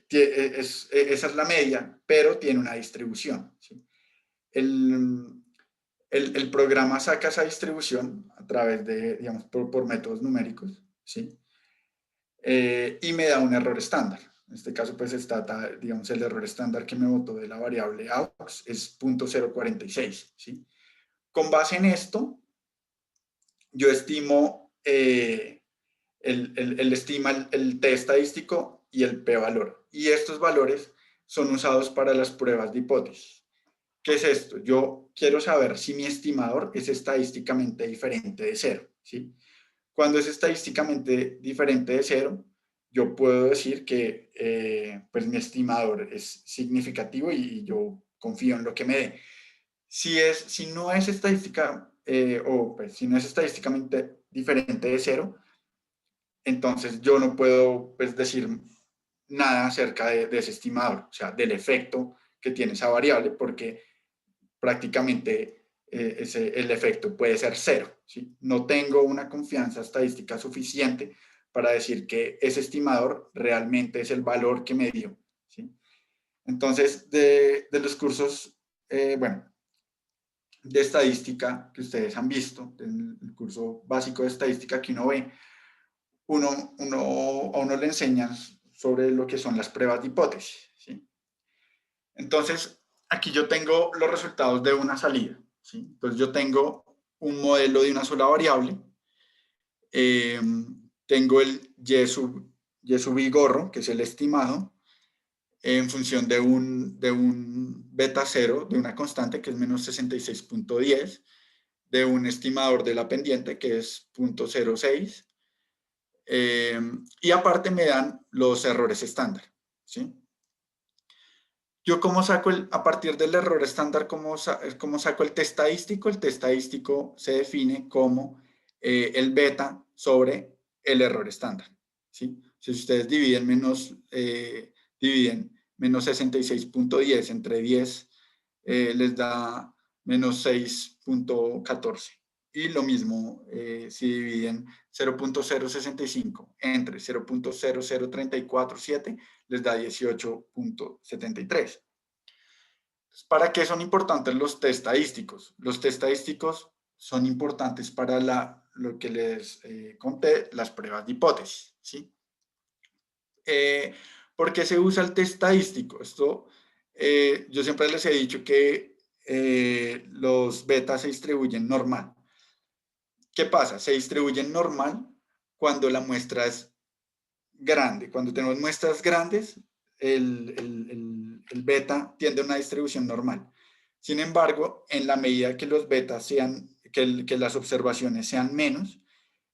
es la media, pero tiene una distribución, ¿sí? El programa saca esa distribución a través de, digamos, por métodos numéricos, ¿sí? Y me da un error estándar. En este caso, pues está, digamos, el error estándar que me botó de la variable AUX es 0.046, ¿sí? Con base en esto, yo estimo, estima el t estadístico y el p-valor. Y estos valores son usados para las pruebas de hipótesis. ¿Qué es esto? Yo quiero saber si mi estimador es estadísticamente diferente de 0, ¿sí? Cuando es estadísticamente diferente de 0, yo puedo decir que pues mi estimador es significativo y yo confío en lo que me dé. Si no es estadística, pues, si no es estadísticamente diferente de 0, entonces yo no puedo, pues, decir nada acerca de ese estimador, o sea, del efecto que tiene esa variable, porque prácticamente el efecto puede ser 0, ¿sí? No tengo una confianza estadística suficiente para decir que ese estimador realmente es el valor que me dio, ¿sí? Entonces, de los cursos, bueno, de estadística que ustedes han visto, el curso básico de estadística que uno ve, a uno le enseñan sobre lo que son las pruebas de hipótesis, ¿sí? Entonces, aquí yo tengo los resultados de una salida, ¿sí? Entonces yo tengo un modelo de una sola variable, tengo el y sub i gorro, que es el estimado, en función de un beta cero, de una constante que es menos 66.10, de un estimador de la pendiente que es 0.06, y aparte me dan los errores estándar, ¿sí? Yo cómo saco a partir del error estándar, cómo saco el t estadístico. El t estadístico se define como el beta sobre el error estándar, ¿sí? Si ustedes dividen menos 66.10 entre 10, les da menos 6.14. Y lo mismo si dividen 0.065 entre 0.00347, les da 18.73. ¿Para qué son importantes los test estadísticos? Los test estadísticos son importantes para lo que les conté, las pruebas de hipótesis, ¿sí? ¿Por qué se usa el test estadístico? Esto, yo siempre les he dicho que los betas se distribuyen normal. ¿Qué pasa? Se distribuyen normal cuando la muestra es grande. Cuando tenemos muestras grandes, el beta tiende a una distribución normal. Sin embargo, en la medida que los betas que las observaciones sean menos,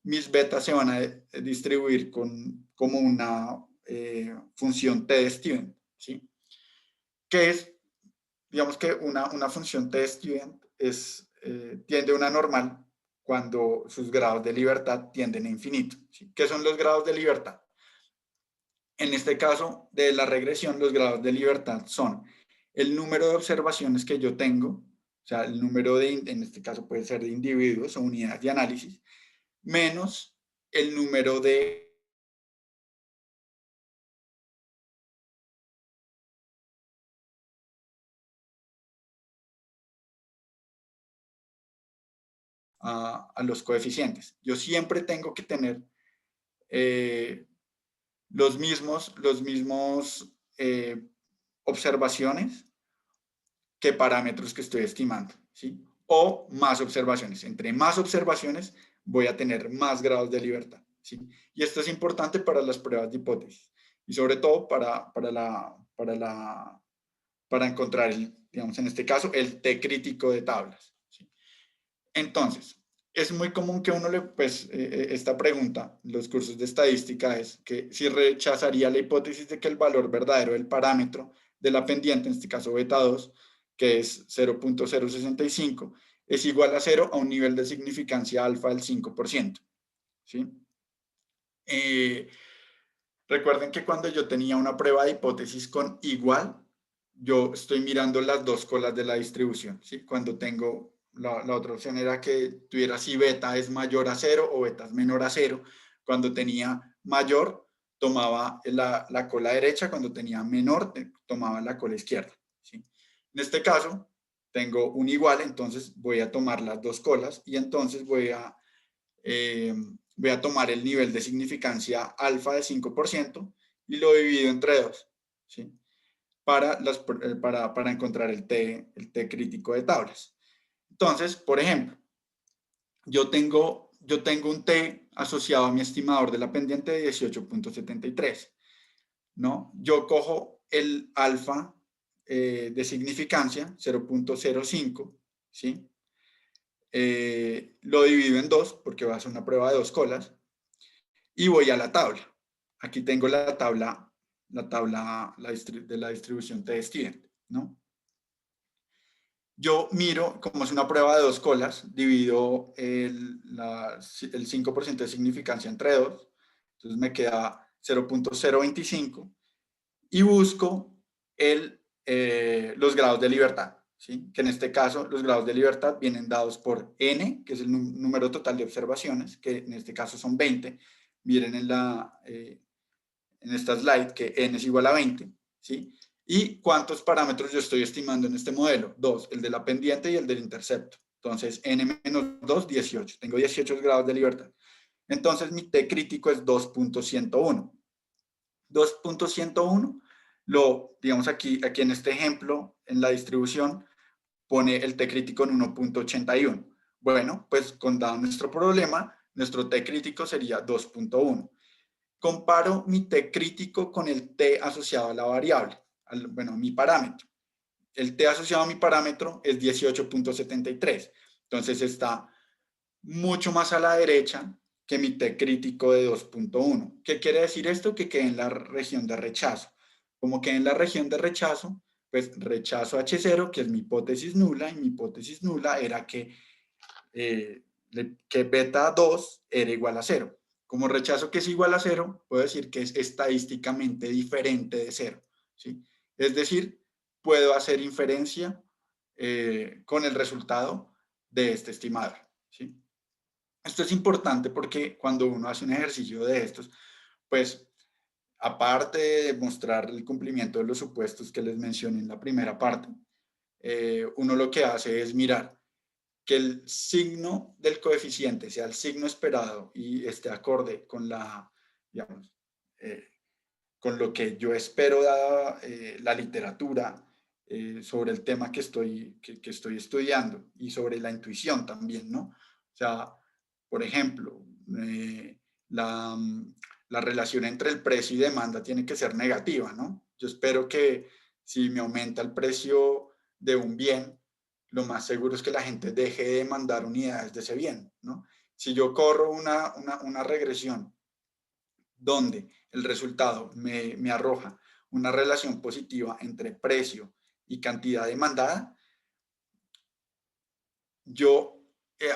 mis betas se van a distribuir como una función t de Stevens, ¿sí? Que es, digamos que una función t de Stevens tiende a una normal cuando sus grados de libertad tienden a infinito, ¿sí? ¿Qué son los grados de libertad? En este caso de la regresión, los grados de libertad son el número de observaciones que yo tengo, o sea, el número en este caso puede ser de individuos o unidades de análisis, menos el número de a los coeficientes. Yo siempre tengo que tener los mismos observaciones que parámetros que estoy estimando, ¿sí? O más observaciones. Entre más observaciones voy a tener más grados de libertad, ¿sí? Y esto es importante para las pruebas de hipótesis y sobre todo para encontrar, digamos, en este caso, el T crítico de tablas, ¿sí? Entonces, es muy común que uno esta pregunta, los cursos de estadística, es que si rechazaría la hipótesis de que el valor verdadero del parámetro de la pendiente, en este caso beta 2, que es 0.065, es igual a 0 a un nivel de significancia alfa del 5%, ¿sí? Recuerden que cuando yo tenía una prueba de hipótesis con igual, yo estoy mirando las dos colas de la distribución, ¿sí? Cuando tengo, la otra opción era que tuviera si beta es mayor a 0 o beta es menor a 0. Cuando tenía mayor, tomaba la cola derecha, cuando tenía menor, tomaba la cola izquierda, ¿sí? En este caso, tengo un igual, entonces voy a tomar las dos colas y entonces voy a tomar el nivel de significancia alfa de 5% y lo divido entre 2, ¿sí? Para encontrar el T crítico de tablas. Entonces, por ejemplo, yo tengo un T asociado a mi estimador de la pendiente de 18.73, ¿no? Yo cojo el alfa de significancia, 0.05, ¿sí? Lo divido en 2 porque va a ser una prueba de 2 colas y voy a la tabla. Aquí tengo la tabla de la distribución T de Stevens, ¿no? Yo miro, como es una prueba de 2 colas, divido el 5% de significancia entre 2, entonces me queda 0.025 y busco los grados de libertad, ¿sí? Que en este caso los grados de libertad vienen dados por n, que es el número total de observaciones, que en este caso son 20. Miren en esta slide que n es igual a 20, ¿sí? ¿Y cuántos parámetros yo estoy estimando en este modelo? 2, el de la pendiente y el del intercepto. Entonces, n menos 2, 18. Tengo 18 grados de libertad. Entonces, mi T crítico es 2.101. 2.101 digamos aquí en este ejemplo, en la distribución, pone el T crítico en 1.81. Bueno, pues dado nuestro problema, nuestro T crítico sería 2.1. Comparo mi T crítico con el T asociado a la variable, bueno, mi parámetro. El T asociado a mi parámetro es 18.73. Entonces está mucho más a la derecha que mi T crítico de 2.1. ¿Qué quiere decir esto? Que quede en la región de rechazo. Como quede en la región de rechazo, pues rechazo H0, que es mi hipótesis nula, y mi hipótesis nula era que beta 2 era igual a 0. Como rechazo que es igual a 0, puedo decir que es estadísticamente diferente de 0. ¿Sí? Es decir, puedo hacer inferencia con el resultado de este estimador. ¿Sí? Esto es importante porque cuando uno hace un ejercicio de estos, pues aparte de mostrar el cumplimiento de los supuestos que les mencioné en la primera parte, uno lo que hace es mirar que el signo del coeficiente sea el signo esperado y esté acorde con digamos, con lo que yo espero dada la literatura sobre el tema que estoy estudiando y sobre la intuición también, ¿no? O sea, por ejemplo, la, la relación entre el precio y demanda tiene que ser negativa, ¿no? Yo espero que si me aumenta el precio de un bien, lo más seguro es que la gente deje de demandar unidades de ese bien, ¿no? Si yo corro una regresión donde el resultado me arroja una relación positiva entre precio y cantidad demandada, yo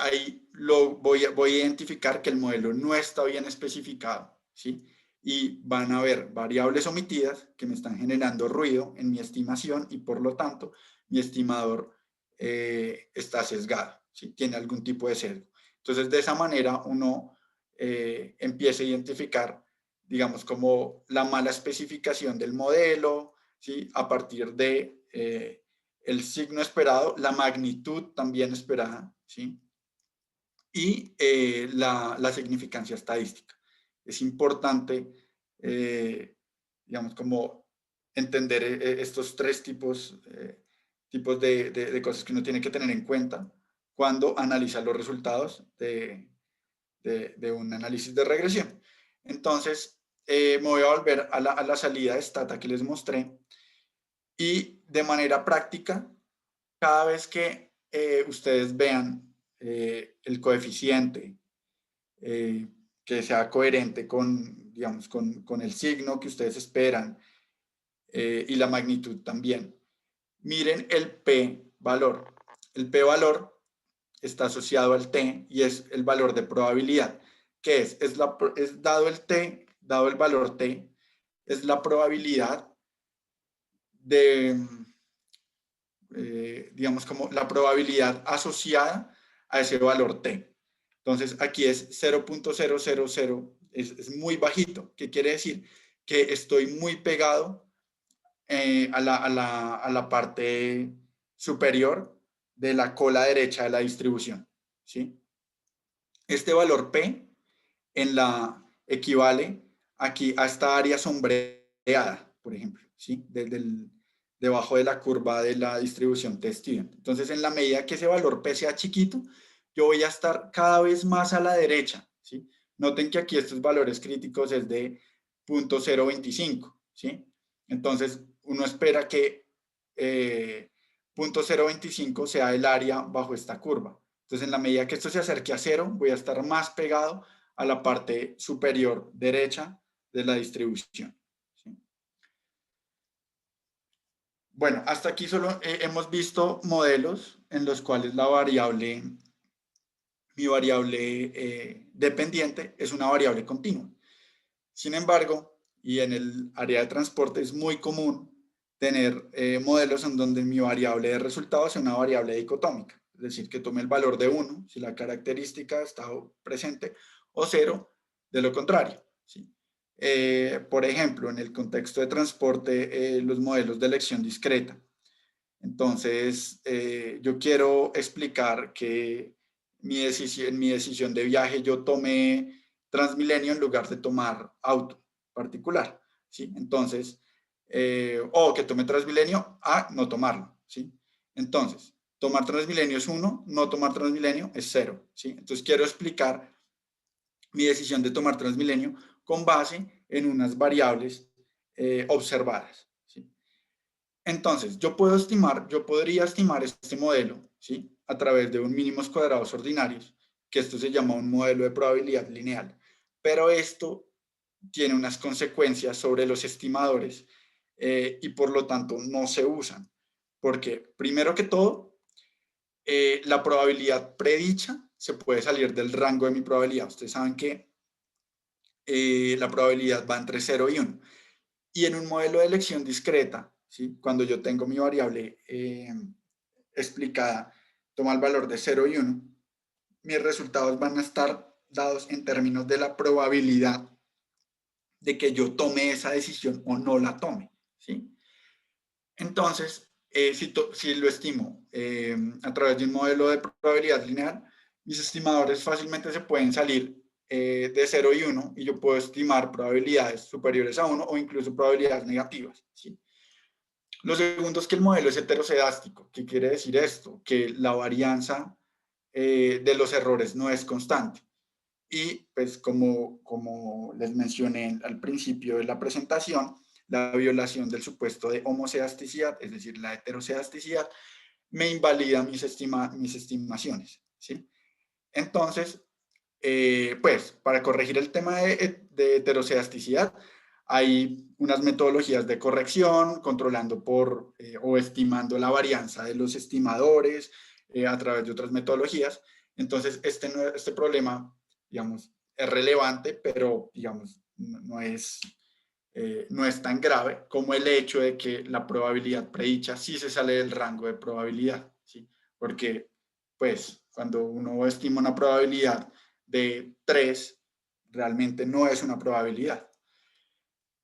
ahí voy a identificar que el modelo no está bien especificado, ¿sí? Y van a haber variables omitidas que me están generando ruido en mi estimación y por lo tanto mi estimador está sesgado, ¿sí? Tiene algún tipo de sesgo. Entonces, de esa manera uno empieza a identificar, digamos, como la mala especificación del modelo, ¿sí? A partir de el signo esperado, la magnitud también esperada, ¿sí? Y la significancia estadística. Es importante, digamos, como entender estos tres tipos de cosas que uno tiene que tener en cuenta cuando analiza los resultados de un análisis de regresión. Entonces, me voy a volver a la salida de Stata que les mostré y de manera práctica, cada vez que ustedes vean el coeficiente que sea coherente con, digamos, con el signo que ustedes esperan y la magnitud también, miren el P valor. El P valor está asociado al T y es el valor de probabilidad. ¿Qué es? Es dado el T, dado el valor T, es la probabilidad de digamos, como la probabilidad asociada a ese valor t. Entonces, aquí es 0.000, es muy bajito. ¿Qué quiere decir? Que estoy muy pegado a la parte superior de la cola derecha de la distribución. ¿Sí? Este valor P equivale aquí a esta área sombreada, por ejemplo, ¿sí? Debajo de la curva de la distribución t-student. Entonces, en la medida que ese valor P sea chiquito, yo voy a estar cada vez más a la derecha, ¿sí? Noten que aquí estos valores críticos es de 0.025, ¿sí? Entonces, uno espera que 0.025 sea el área bajo esta curva. Entonces, en la medida que esto se acerque a cero, voy a estar más pegado a la parte superior derecha de la distribución. ¿Sí? Bueno, hasta aquí solo hemos visto modelos en los cuales mi variable dependiente es una variable continua. Sin embargo, y en el área de transporte es muy común tener modelos en donde mi variable de resultado sea una variable dicotómica, es decir, que tome el valor de 1 si la característica está presente o 0 de lo contrario. ¿Sí? Por ejemplo, en el contexto de transporte, los modelos de elección discreta. Entonces, yo quiero explicar que en mi decisión de viaje yo tomé Transmilenio en lugar de tomar auto particular. ¿Sí? Entonces, o que tome Transmilenio a no tomarlo, ¿sí? Entonces, tomar Transmilenio es 1, no tomar Transmilenio es 0, ¿sí? Entonces, quiero explicar mi decisión de tomar Transmilenio con base en unas variables observadas, ¿sí? Entonces, yo podría estimar este modelo, ¿sí? A través de un mínimos cuadrados ordinarios, que esto se llama un modelo de probabilidad lineal. Pero esto tiene unas consecuencias sobre los estimadores y por lo tanto no se usan. Porque, primero que todo, la probabilidad predicha se puede salir del rango de mi probabilidad. Ustedes saben que la probabilidad va entre 0 y 1. Y en un modelo de elección discreta, ¿sí? Cuando yo tengo mi variable explicada, toma el valor de 0 y 1, mis resultados van a estar dados en términos de la probabilidad de que yo tome esa decisión o no la tome, ¿sí? Entonces, si lo estimo a través de un modelo de probabilidad lineal, mis estimadores fácilmente se pueden salir de 0 y 1 y yo puedo estimar probabilidades superiores a 1 o incluso probabilidades negativas, ¿sí? Lo segundo es que el modelo es heterocedástico. ¿Qué quiere decir esto? Que la varianza de los errores no es constante. Y pues como les mencioné al principio de la presentación, la violación del supuesto de homocedasticidad, es decir, la heterocedasticidad, me invalida mis estimaciones, ¿sí? Entonces, pues para corregir el tema de heterocedasticidad, hay unas metodologías de corrección controlando o estimando la varianza de los estimadores a través de otras metodologías. Entonces, este problema, digamos, es relevante, pero, digamos, no es tan grave como el hecho de que la probabilidad predicha sí se sale del rango de probabilidad, ¿sí? Porque, pues, cuando uno estima una probabilidad de 3, realmente no es una probabilidad.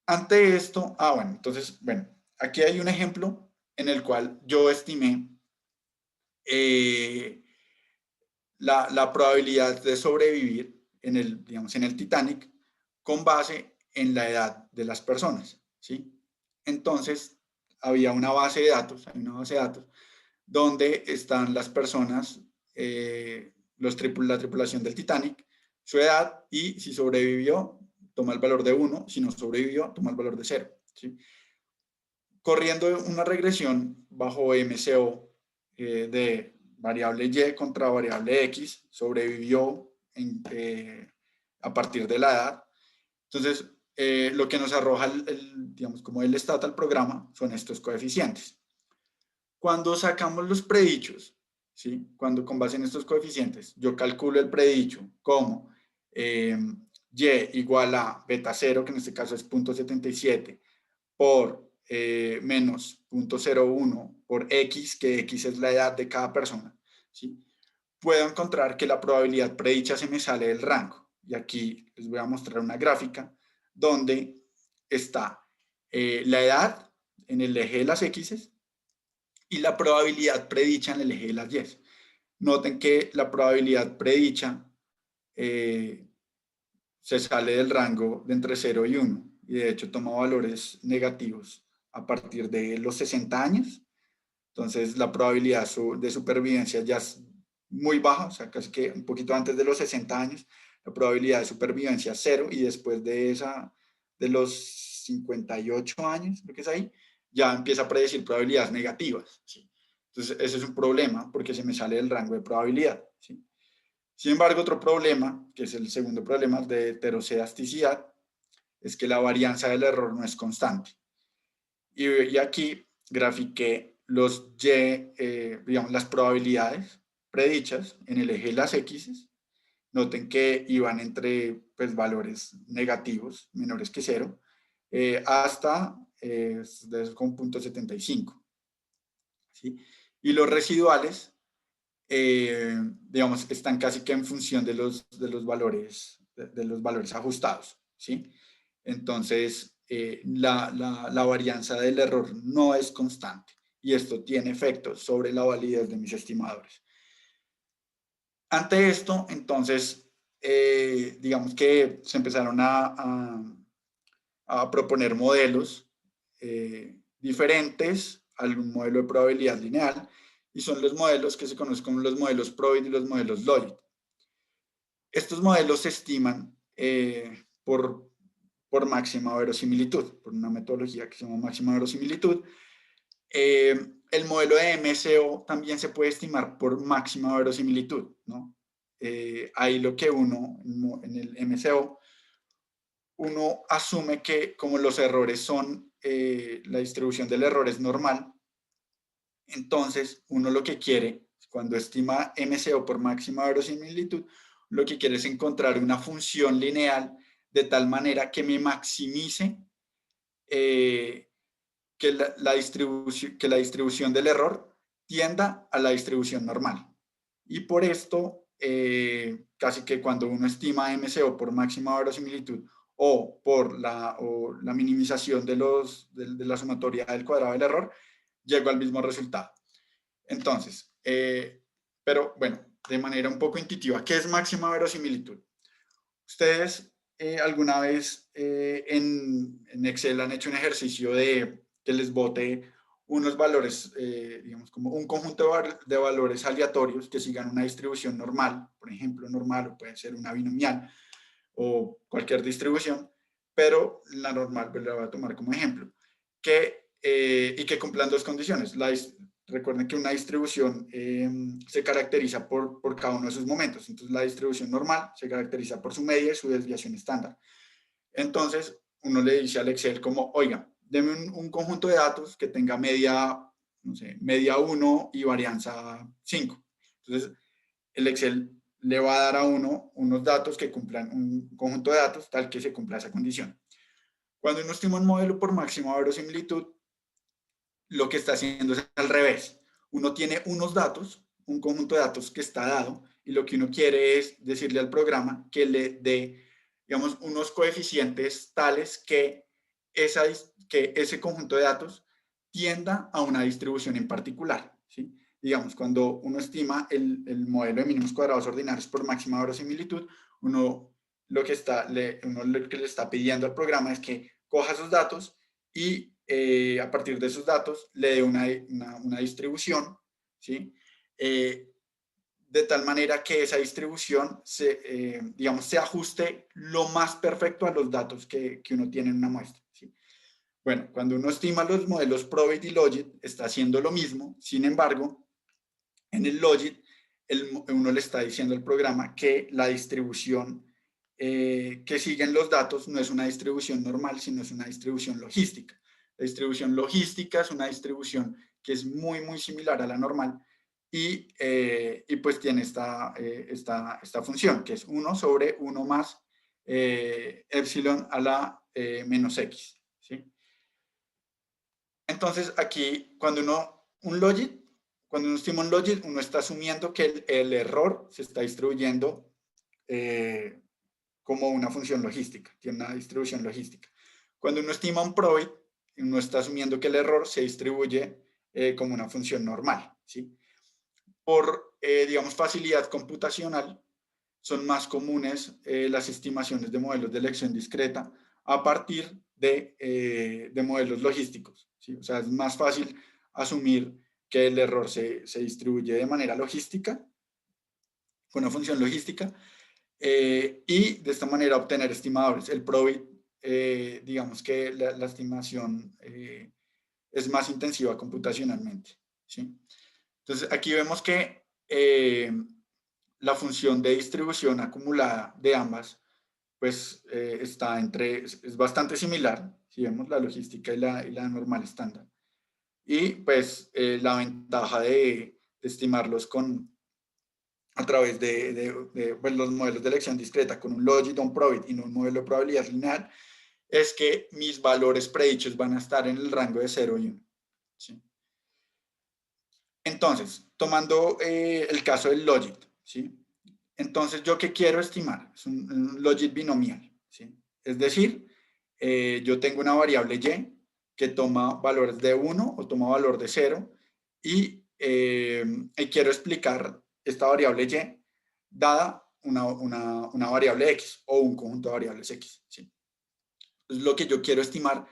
Ante esto, bueno, entonces, bueno, aquí hay un ejemplo en el cual yo estimé la probabilidad de sobrevivir digamos, en el Titanic con base en la edad de las personas, ¿sí? Entonces, había una base de datos, donde están las personas, la tripulación del Titanic, su edad y si sobrevivió, toma el valor de 1, si no sobrevivió, toma el valor de 0, ¿sí? Corriendo una regresión bajo MCO de variable Y contra variable X, sobrevivió a partir de la edad. Entonces, lo que nos arroja, digamos, como el stat al programa son estos coeficientes. Cuando sacamos los predichos, ¿sí? Cuando con base en estos coeficientes, yo calculo el predicho como Y igual a beta 0, que en este caso es 0.77, por menos 0.01 por X, que X es la edad de cada persona, ¿sí? Puedo encontrar que la probabilidad predicha se me sale del rango. Y aquí les voy a mostrar una gráfica donde está la edad en el eje de las X y la probabilidad predicha en el eje de las Y. Noten que la probabilidad predicha se sale del rango de entre 0 y 1 y de hecho toma valores negativos a partir de los 60 años. Entonces la probabilidad de supervivencia ya es muy baja, o sea, casi que un poquito antes de los 60 años, la probabilidad de supervivencia es 0 y después de los 58 años, creo que es ahí, ya empieza a predecir probabilidades negativas, ¿sí? Entonces ese es un problema porque se me sale del rango de probabilidad, ¿sí? Sin embargo, otro problema, que es el segundo problema de heterocedasticidad, es que la varianza del error no es constante. Y aquí grafiqué digamos, las probabilidades predichas en el eje de las X. Noten que iban entre pues, valores negativos, menores que 0, hasta con 0.75. ¿Sí? Y los residuales, digamos, están casi que en función de los valores ajustados, ¿sí? Entonces, la varianza del error no es constante y esto tiene efectos sobre la validez de mis estimadores. Ante esto, entonces, digamos que se empezaron a proponer modelos diferentes al modelo de probabilidad lineal, y son los modelos que se conocen como los modelos Probit y los modelos Logit. Estos modelos se estiman por máxima verosimilitud, por una metodología que se llama máxima verosimilitud. El modelo de MCO también se puede estimar por máxima verosimilitud, ¿no? Ahí lo que uno, en el MCO, uno asume que como los errores son, la distribución del error es normal, entonces uno lo que quiere, cuando estima MCO por máxima verosimilitud, lo que quiere es encontrar una función lineal de tal manera que me maximice que la distribución del error tienda a la distribución normal. Y por esto, casi que cuando uno estima MCO por máxima verosimilitud o por la minimización de la sumatoria del cuadrado del error, llego al mismo resultado. Entonces, pero bueno, de manera un poco intuitiva, ¿qué es máxima verosimilitud? Ustedes alguna vez en Excel han hecho un ejercicio de que les bote unos valores, digamos, como un conjunto de valores aleatorios que sigan una distribución normal, por ejemplo, normal, o puede ser una binomial, o cualquier distribución, pero la normal pues, la voy a tomar como ejemplo, y que cumplan dos condiciones. Recuerden que una distribución se caracteriza por cada uno de sus momentos. Entonces, la distribución normal se caracteriza por su media y su desviación estándar. Entonces, uno le dice al Excel como, oiga, deme un conjunto de datos que tenga media, no sé, media 1 y varianza 5. Entonces, el Excel le va a dar a uno unos datos que cumplan, un conjunto de datos tal que se cumpla esa condición. Cuando uno estima un modelo por máxima verosimilitud, lo que está haciendo es al revés. Uno tiene unos datos, un conjunto de datos que está dado, y lo que uno quiere es decirle al programa que le dé, digamos, unos coeficientes tales que ese conjunto de datos tienda a una distribución en particular, ¿sí? Digamos, cuando uno estima el modelo de mínimos cuadrados ordinarios por máxima verosimilitud, uno lo que le está pidiendo al programa es que coja esos datos y a partir de esos datos le dé una distribución, ¿sí? De tal manera que esa distribución digamos, se ajuste lo más perfecto a los datos que uno tiene en una muestra, ¿sí? Bueno, cuando uno estima los modelos Probit y Logit, está haciendo lo mismo. Sin embargo, en el Logit, uno le está diciendo al programa que la distribución que siguen los datos no es una distribución normal, sino es una distribución logística. La distribución logística es una distribución que es muy, muy similar a la normal y pues tiene esta función, que es 1 sobre 1 más epsilon a la menos x, ¿sí? Entonces, aquí, cuando uno estima un logit, uno está asumiendo que el error se está distribuyendo como una función logística, tiene una distribución logística. Cuando uno estima un probit, uno está asumiendo que el error se distribuye como una función normal, ¿sí? Por, digamos, facilidad computacional, son más comunes las estimaciones de modelos de elección discreta a partir de modelos logísticos, ¿sí? O sea, es más fácil asumir que el error se distribuye de manera logística, con una función logística, y de esta manera obtener estimadores. El Probit, digamos que la estimación es más intensiva computacionalmente, ¿sí? Entonces, aquí vemos que la función de distribución acumulada de ambas, pues es bastante similar, si vemos la logística y la normal estándar. Y pues la ventaja de estimarlos a través de pues, los modelos de elección discreta con un logit o un probit y no un modelo de probabilidad lineal, es que mis valores predichos van a estar en el rango de 0 y 1. ¿Sí? Entonces, tomando el caso del logit, ¿sí? Entonces, ¿yo qué quiero estimar? Es un logit binomial, ¿sí? Es decir, yo tengo una variable y que toma valores de 1 o toma valor de 0 y quiero explicar esta variable y dada una variable x o un conjunto de variables x, ¿sí? Entonces, lo que yo quiero estimar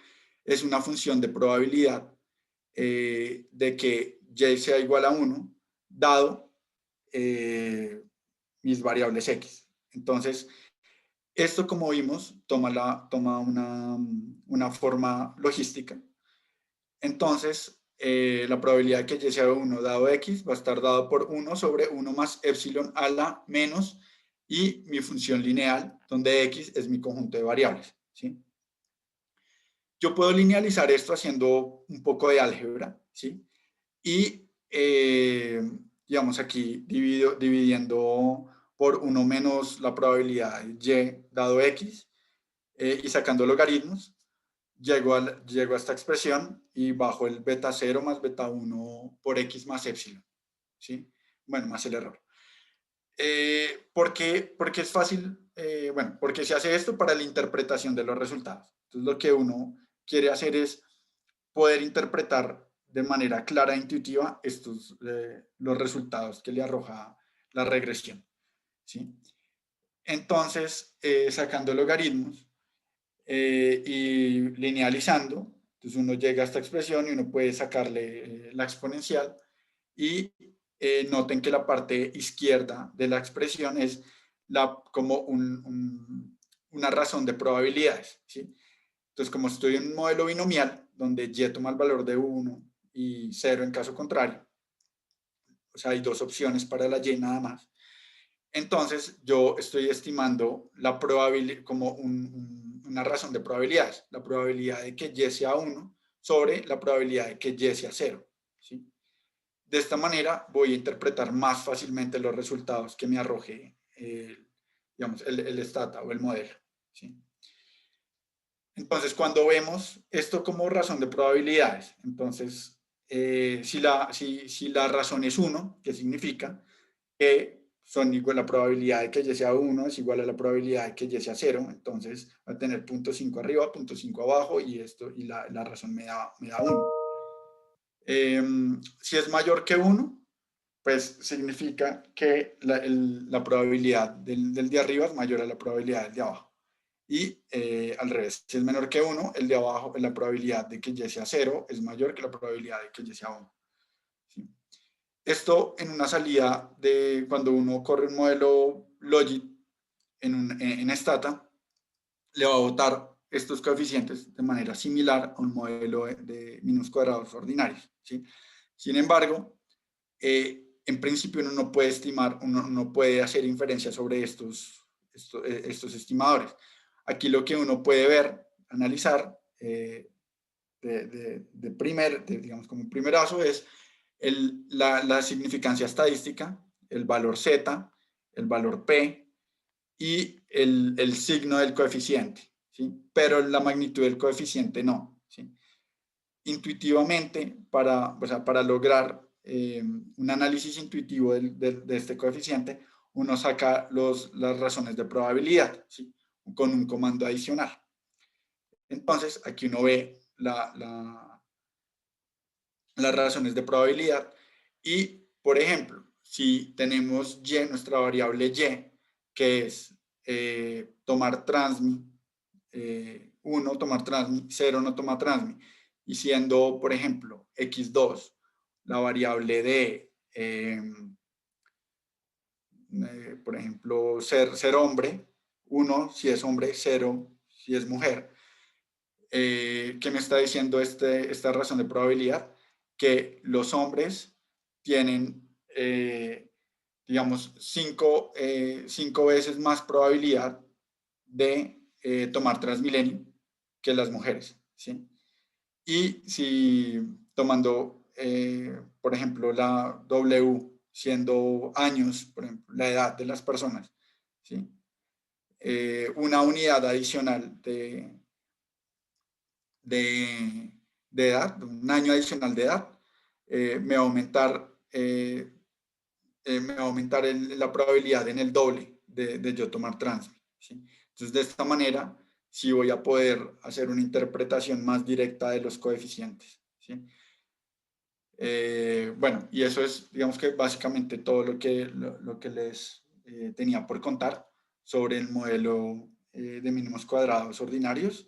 es una función de probabilidad de que y sea igual a 1, dado mis variables x. Entonces, esto, como vimos, toma una forma logística. Entonces, la probabilidad de que y sea 1 dado x va a estar dado por 1 sobre 1 más epsilon a la menos y mi función lineal, donde x es mi conjunto de variables, ¿sí? Yo puedo linealizar esto haciendo un poco de álgebra, ¿sí? Y, digamos, aquí dividiendo por 1 menos la probabilidad de y dado x y sacando logaritmos, llego a esta expresión y bajo el beta 0 más beta 1 por x más epsilon, ¿sí? Bueno, más el error. Porque es fácil, bueno, porque se hace esto para la interpretación de los resultados. Entonces, lo que uno quiere hacer es poder interpretar de manera clara e intuitiva los resultados que le arroja la regresión, ¿sí? Entonces, sacando logaritmos y linealizando, entonces uno llega a esta expresión y uno puede sacarle la exponencial y noten que la parte izquierda de la expresión es como una razón de probabilidades, ¿sí? Entonces, como estoy en un modelo binomial, donde y toma el valor de 1 y 0 en caso contrario, o sea, hay dos opciones para la y nada más, entonces yo estoy estimando la probabilidad como una razón de probabilidades, la probabilidad de que y sea 1 sobre la probabilidad de que y sea 0, ¿sí? De esta manera voy a interpretar más fácilmente los resultados que me arroje, digamos, el stata o el modelo, ¿sí? Entonces, cuando vemos esto como razón de probabilidades, entonces, si la razón es 1, ¿qué significa? Que son igual, la probabilidad de que y sea 1 es igual a la probabilidad de que y sea 0, entonces va a tener 0.5 arriba, 0.5 abajo, y la razón me da 1. Si es mayor que 1, pues significa que la probabilidad del de arriba es mayor a la probabilidad del de abajo. Y al revés, si es menor que 1, el de abajo, la probabilidad de que y sea 0 es mayor que la probabilidad de que y sea 1. ¿Sí? Esto en una salida de cuando uno corre un modelo Logit en Stata, le va a botar estos coeficientes de manera similar a un modelo de mínimos cuadrados ordinarios, ¿sí? Sin embargo, en principio uno no puede estimar, uno no puede hacer inferencia sobre estos estimadores. Aquí lo que uno puede ver, analizar digamos como un primerazo es la significancia estadística, el valor z, el valor p y el signo del coeficiente, ¿sí? Pero la magnitud del coeficiente no, ¿sí? Intuitivamente, para lograr un análisis intuitivo de este coeficiente, uno saca las razones de probabilidad, ¿sí? Con un comando adicional. Entonces, aquí uno ve las razones de probabilidad y, por ejemplo, si tenemos y, nuestra variable y, que es tomar transmi, 1 tomar transmi, 0 no tomar transmi, y siendo, por ejemplo, x2 la variable de, por ejemplo, ser hombre, 1 si es hombre, 0 si es mujer. ¿Qué me está diciendo esta razón de probabilidad? Que los hombres tienen, digamos, 5 veces más probabilidad de tomar Transmilenio que las mujeres, ¿sí? Y si tomando, por ejemplo, la W siendo años, por ejemplo, la edad de las personas, ¿sí? Una unidad adicional de edad, un año adicional de edad, me va a aumentar, la probabilidad en el doble de yo tomar Transmi, ¿sí? Entonces, de esta manera, sí voy a poder hacer una interpretación más directa de los coeficientes, ¿sí? Bueno, y eso es, digamos que básicamente todo lo que les tenía por contar sobre el modelo de mínimos cuadrados ordinarios.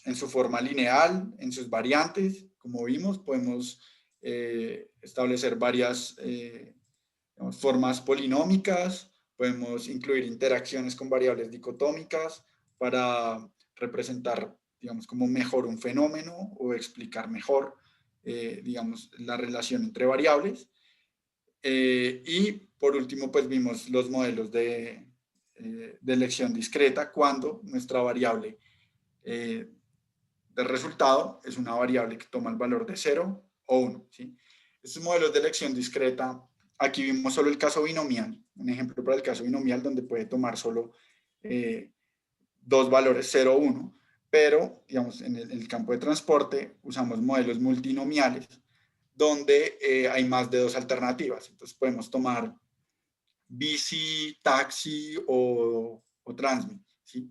en su forma lineal, en sus variantes. Como vimos, podemos establecer varias digamos, formas polinómicas, podemos incluir interacciones con variables dicotómicas para representar, digamos, como mejor un fenómeno o explicar mejor, digamos, la relación entre variables. Y por último, pues vimos los modelos de elección discreta cuando nuestra variable del resultado es una variable que toma el valor de 0 o 1. ¿Sí? Estos modelos de elección discreta, aquí vimos solo el caso binomial, un ejemplo para el caso binomial donde puede tomar solo dos valores 0 o 1, pero digamos, en el campo de transporte usamos modelos multinomiales donde hay más de dos alternativas. Entonces podemos tomar bici, taxi o transmi. ¿Sí?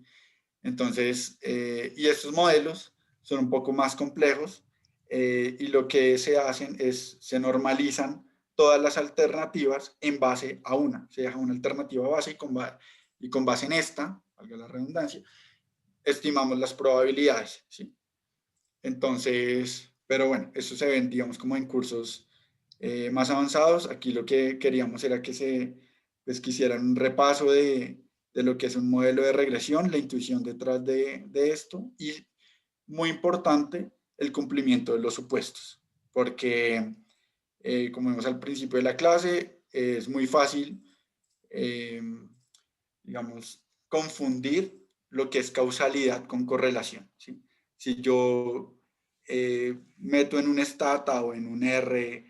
Entonces, y estos modelos son un poco más complejos y lo que se hacen es, se normalizan todas las alternativas en base a una. Se deja una alternativa base y con base en esta, valga la redundancia, estimamos las probabilidades. ¿Sí? Entonces, pero bueno, eso se ven, digamos, como en cursos más avanzados. Aquí lo que queríamos era que pues, que hicieran un repaso de lo que es un modelo de regresión, la intuición detrás de esto y, muy importante, el cumplimiento de los supuestos, porque como vimos al principio de la clase, es muy fácil, digamos, confundir lo que es causalidad con correlación. ¿Sí? Si yo meto en un stata o en un R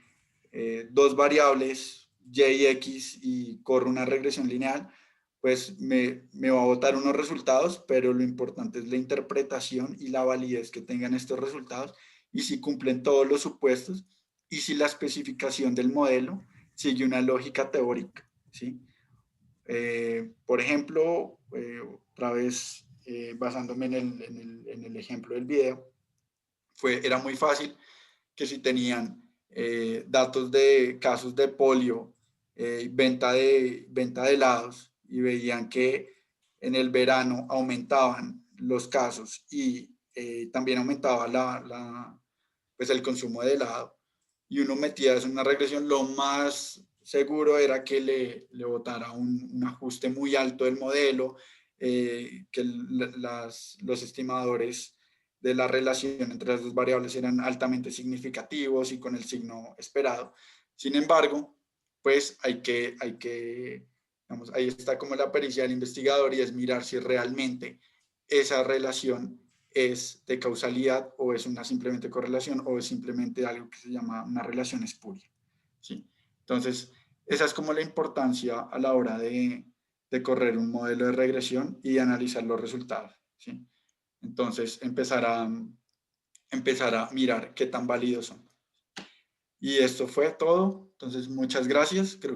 dos variables, y y x, y corro una regresión lineal, pues me va a botar unos resultados, pero lo importante es la interpretación y la validez que tengan estos resultados y si cumplen todos los supuestos y si la especificación del modelo sigue una lógica teórica. ¿Sí? Por ejemplo, otra vez basándome en el ejemplo del video, era muy fácil que si tenían datos de casos de polio, venta de helados y veían que en el verano aumentaban los casos y también aumentaba pues el consumo de helado y uno metía eso en una regresión, lo más seguro era que le botara un ajuste muy alto del modelo, que los estimadores de la relación entre las dos variables eran altamente significativos y con el signo esperado. Sin embargo, pues digamos, ahí está como la pericia del investigador y es mirar si realmente esa relación es de causalidad o es una simplemente correlación o es simplemente algo que se llama una relación espuria. ¿Sí? Entonces, esa es como la importancia a la hora de correr un modelo de regresión y analizar los resultados. ¿Sí? Entonces, empezar a mirar qué tan válidos son. Y esto fue todo. Entonces, muchas gracias. Creo